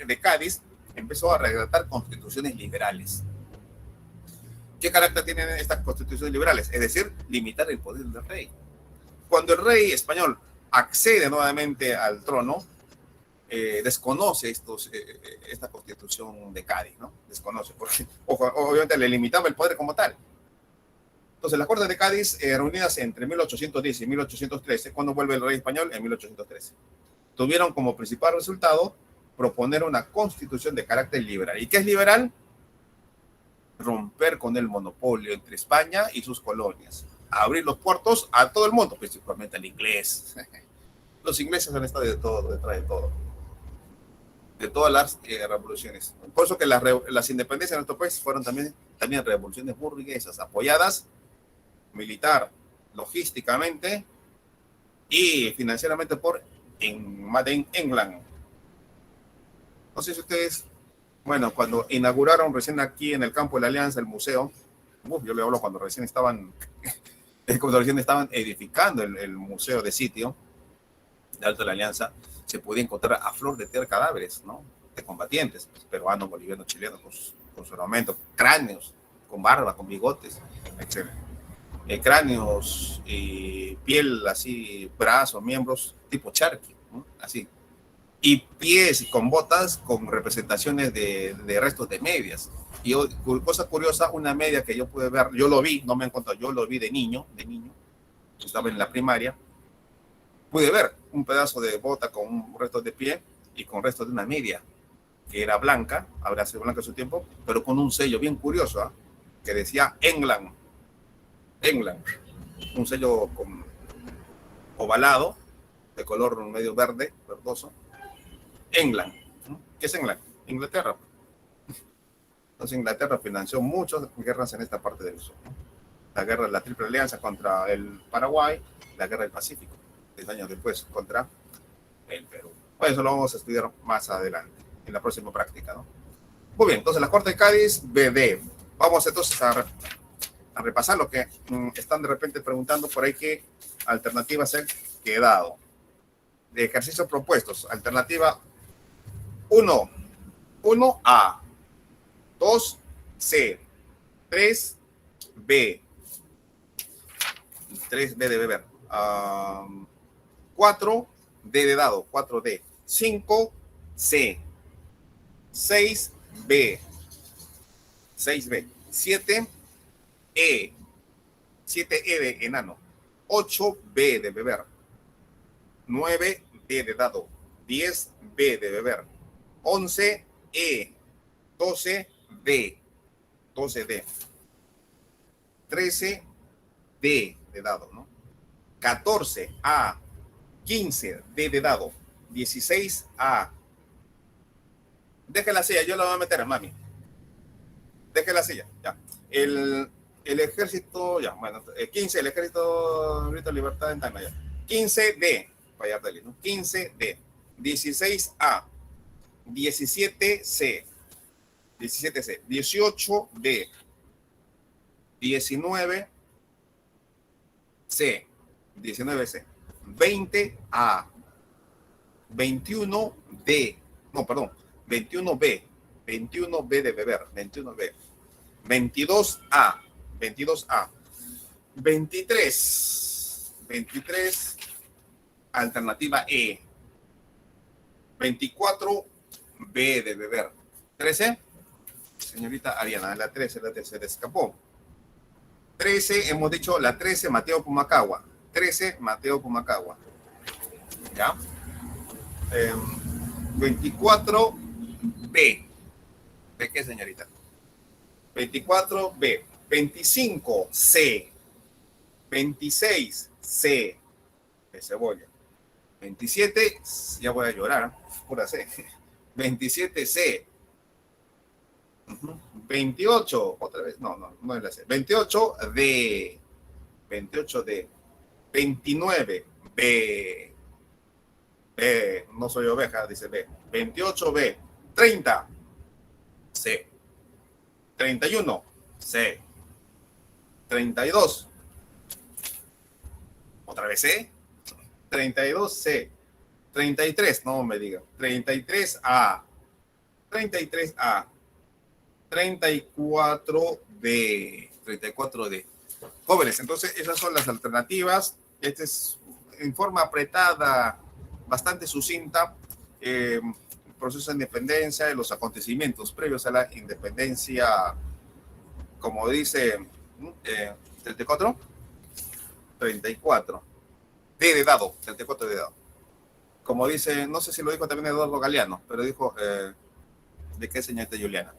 de Cádiz empezó a redactar constituciones liberales. ¿Qué carácter tienen estas constituciones liberales? Es decir, limitar el poder del rey. Cuando el rey español accede nuevamente al trono, desconoce esta constitución de Cádiz, ¿no? Desconoce, porque obviamente le limitaba el poder como tal. Entonces, las Cortes de Cádiz, reunidas entre 1810 y 1813, cuando vuelve el rey español, en 1813, tuvieron como principal resultado proponer una constitución de carácter liberal. ¿Y qué es liberal? Romper con el monopolio entre España y sus colonias, abrir los puertos a todo el mundo, principalmente al inglés. Los ingleses han estado detrás de todo, de todas las revoluciones. Por eso que las independencias de nuestro país fueron también revoluciones burguesas, apoyadas militar, logísticamente y financieramente por Made in England. No sé si ustedes, bueno, cuando inauguraron recién aquí en el campo de la Alianza el museo, yo le hablo cuando recién estaban edificando el museo de sitio de Alto de la Alianza, se podía encontrar a flor de tierra cadáveres, ¿no? De combatientes, peruanos, bolivianos, chilenos, con su armamento, cráneos, con barba, con bigotes, etc. Cráneos y piel así, brazos, miembros, tipo charqui, ¿no? Así. Y pies con botas con representaciones de restos de medias. Y cosa curiosa, una media que yo pude ver, yo lo vi, no me han contado, yo lo vi de niño, estaba en la primaria, pude ver un pedazo de bota con un resto de pie y con restos de una media que era blanca, habrá sido blanca en su tiempo, pero con un sello bien curioso, ¿eh? Que decía England, un sello ovalado, de color medio verde, verdoso. England. ¿Qué es England? Inglaterra. Entonces Inglaterra financió muchas guerras en esta parte del sur, ¿no? La guerra de la Triple Alianza contra el Paraguay, la guerra del Pacífico, 10 años después contra el Perú. Bueno, eso lo vamos a estudiar más adelante, en la próxima práctica, ¿no? Muy bien, entonces la Corte de Cádiz, BD. Vamos entonces a repasar lo que están de repente preguntando por ahí, qué alternativas han quedado. De ejercicios propuestos, alternativa 1A, 2C, 3B, 3B de beber, 4D de dado, 4D, 5C, 6B, 7E, 7E de enano, 8B de beber, 9D de dado, 10B de beber, 11E, 12D, 13D de dado, ¿no? 14A, 15D de dado, 16A. Deje la silla, yo la voy a meter, mami. Deje la silla, ya. El ejército, ya, bueno, 15, el ejército Grito de Libertad en Tacna, ya. 15D, Vallarta, ¿no? 15D, 16A, 17C, 18D, 19C, 19C, 20A, 21D, no, perdón, 21B, 21B de beber, 21B, 22A, 23, 23, alternativa E. 24, B de beber. 13, señorita Ariana, la 13 se le escapó. 13, hemos dicho la 13, Mateo Pumacagua. 13, Mateo Pumacagua. ¿Ya? 24, B. ¿De qué, señorita? 24, B. 25, C. 26, C. De cebolla. 27, ya voy a llorar, pura C. 27, C. 28, otra vez, no es la C. 28, D. 28, D. 29, B. B, no soy oveja, dice B. 28, B. 30, C. 31, C. 32, otra vez C. 32, C. 33, no me digan. 33, A. 33, A. 34, D. 34, D. Jóvenes, entonces esas son las alternativas. Este es en forma apretada, bastante sucinta, el proceso de independencia y los acontecimientos previos a la independencia, como dice 34, 34, D de dado, 34 de dado. Como dice, no sé si lo dijo también Eduardo Galeano, pero dijo, ¿de qué señorita Juliana?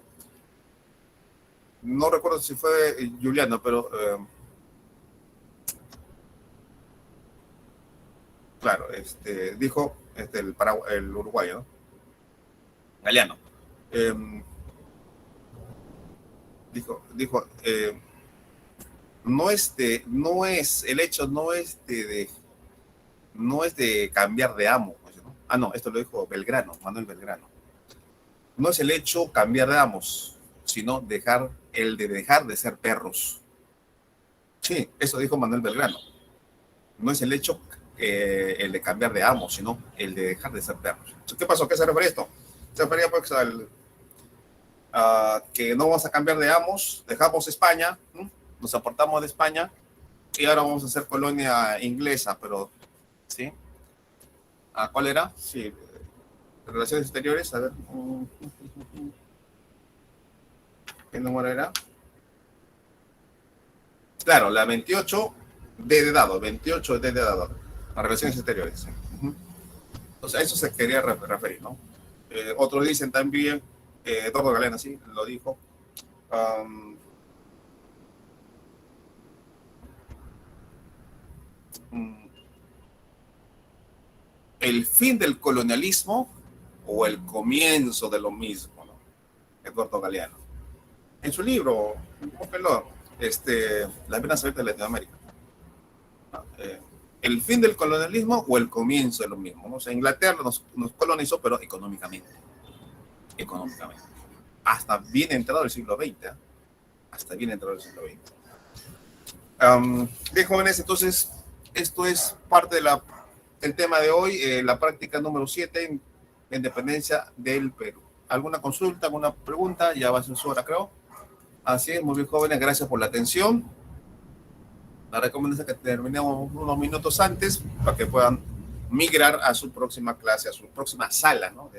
No recuerdo si fue Juliano, pero claro, dijo el uruguayo, ¿no? Galeano. Dijo, no es el hecho, no es de cambiar de amo, ¿no? Ah, no, esto lo dijo Belgrano, Manuel Belgrano. No es el hecho cambiar de amos, sino dejar de ser perros. Sí, eso dijo Manuel Belgrano. No es el hecho el de cambiar de amos, sino el de dejar de ser perros. ¿Qué pasó? ¿Qué se refiere a esto? Se refería pues que no vamos a cambiar de amos, dejamos España, ¿no? Nos apartamos de España y ahora vamos a ser colonia inglesa, pero ¿sí? ¿Cuál era? Sí, relaciones exteriores, a ver. ¿Qué número era? Claro, la 28 D de dado, 28 D de dado, las relaciones exteriores. ¿Sí? Entonces, a eso se quería referir, ¿no? Otros dicen también, Eduardo Galeano, sí, lo dijo, el fin del colonialismo o el comienzo de lo mismo, ¿no? Eduardo Galeano. En su libro, búsquenlo, Las venas abiertas de Latinoamérica. El fin del colonialismo o el comienzo de lo mismo, ¿no? O sea, Inglaterra nos colonizó, pero económicamente. Económicamente. Hasta bien entrado el siglo XX. Hasta bien entrado el siglo XX. Bien, jóvenes, entonces, esto es parte del tema de hoy, la práctica número 7, independencia del Perú. ¿Alguna consulta, alguna pregunta? Ya va a ser su hora, creo. Así es, muy bien, jóvenes, gracias por la atención. La recomendación es que terminemos unos minutos antes para que puedan migrar a su próxima clase, a su próxima sala, ¿no?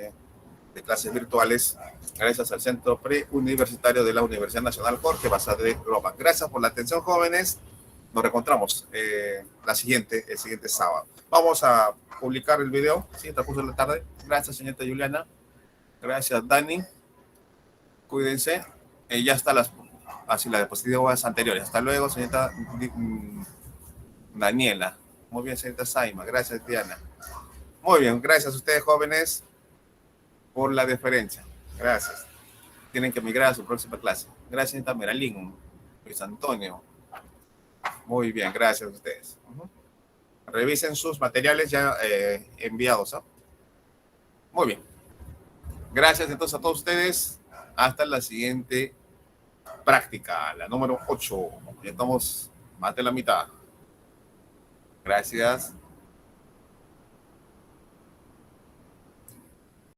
de clases virtuales, gracias al Centro Preuniversitario de la Universidad Nacional Jorge Basadre de Roma. Gracias por la atención, jóvenes. Nos reencontramos el siguiente sábado. Vamos a publicar el video, sí, transcurso de la tarde. Gracias, señorita Juliana. Gracias, Dani. Cuídense. Ya está las diapositivas anteriores. Hasta luego, señorita Daniela. Muy bien, señorita Saima. Gracias, Diana. Muy bien, gracias a ustedes, jóvenes, por la deferencia. Gracias. Tienen que migrar a su próxima clase. Gracias, señorita Meralín. Luis Antonio. Muy bien, gracias a ustedes. Revisen sus materiales ya enviados, ¿no? Muy bien. Gracias entonces a todos ustedes. Hasta la siguiente práctica, la número 8. Ya estamos más de la mitad. Gracias.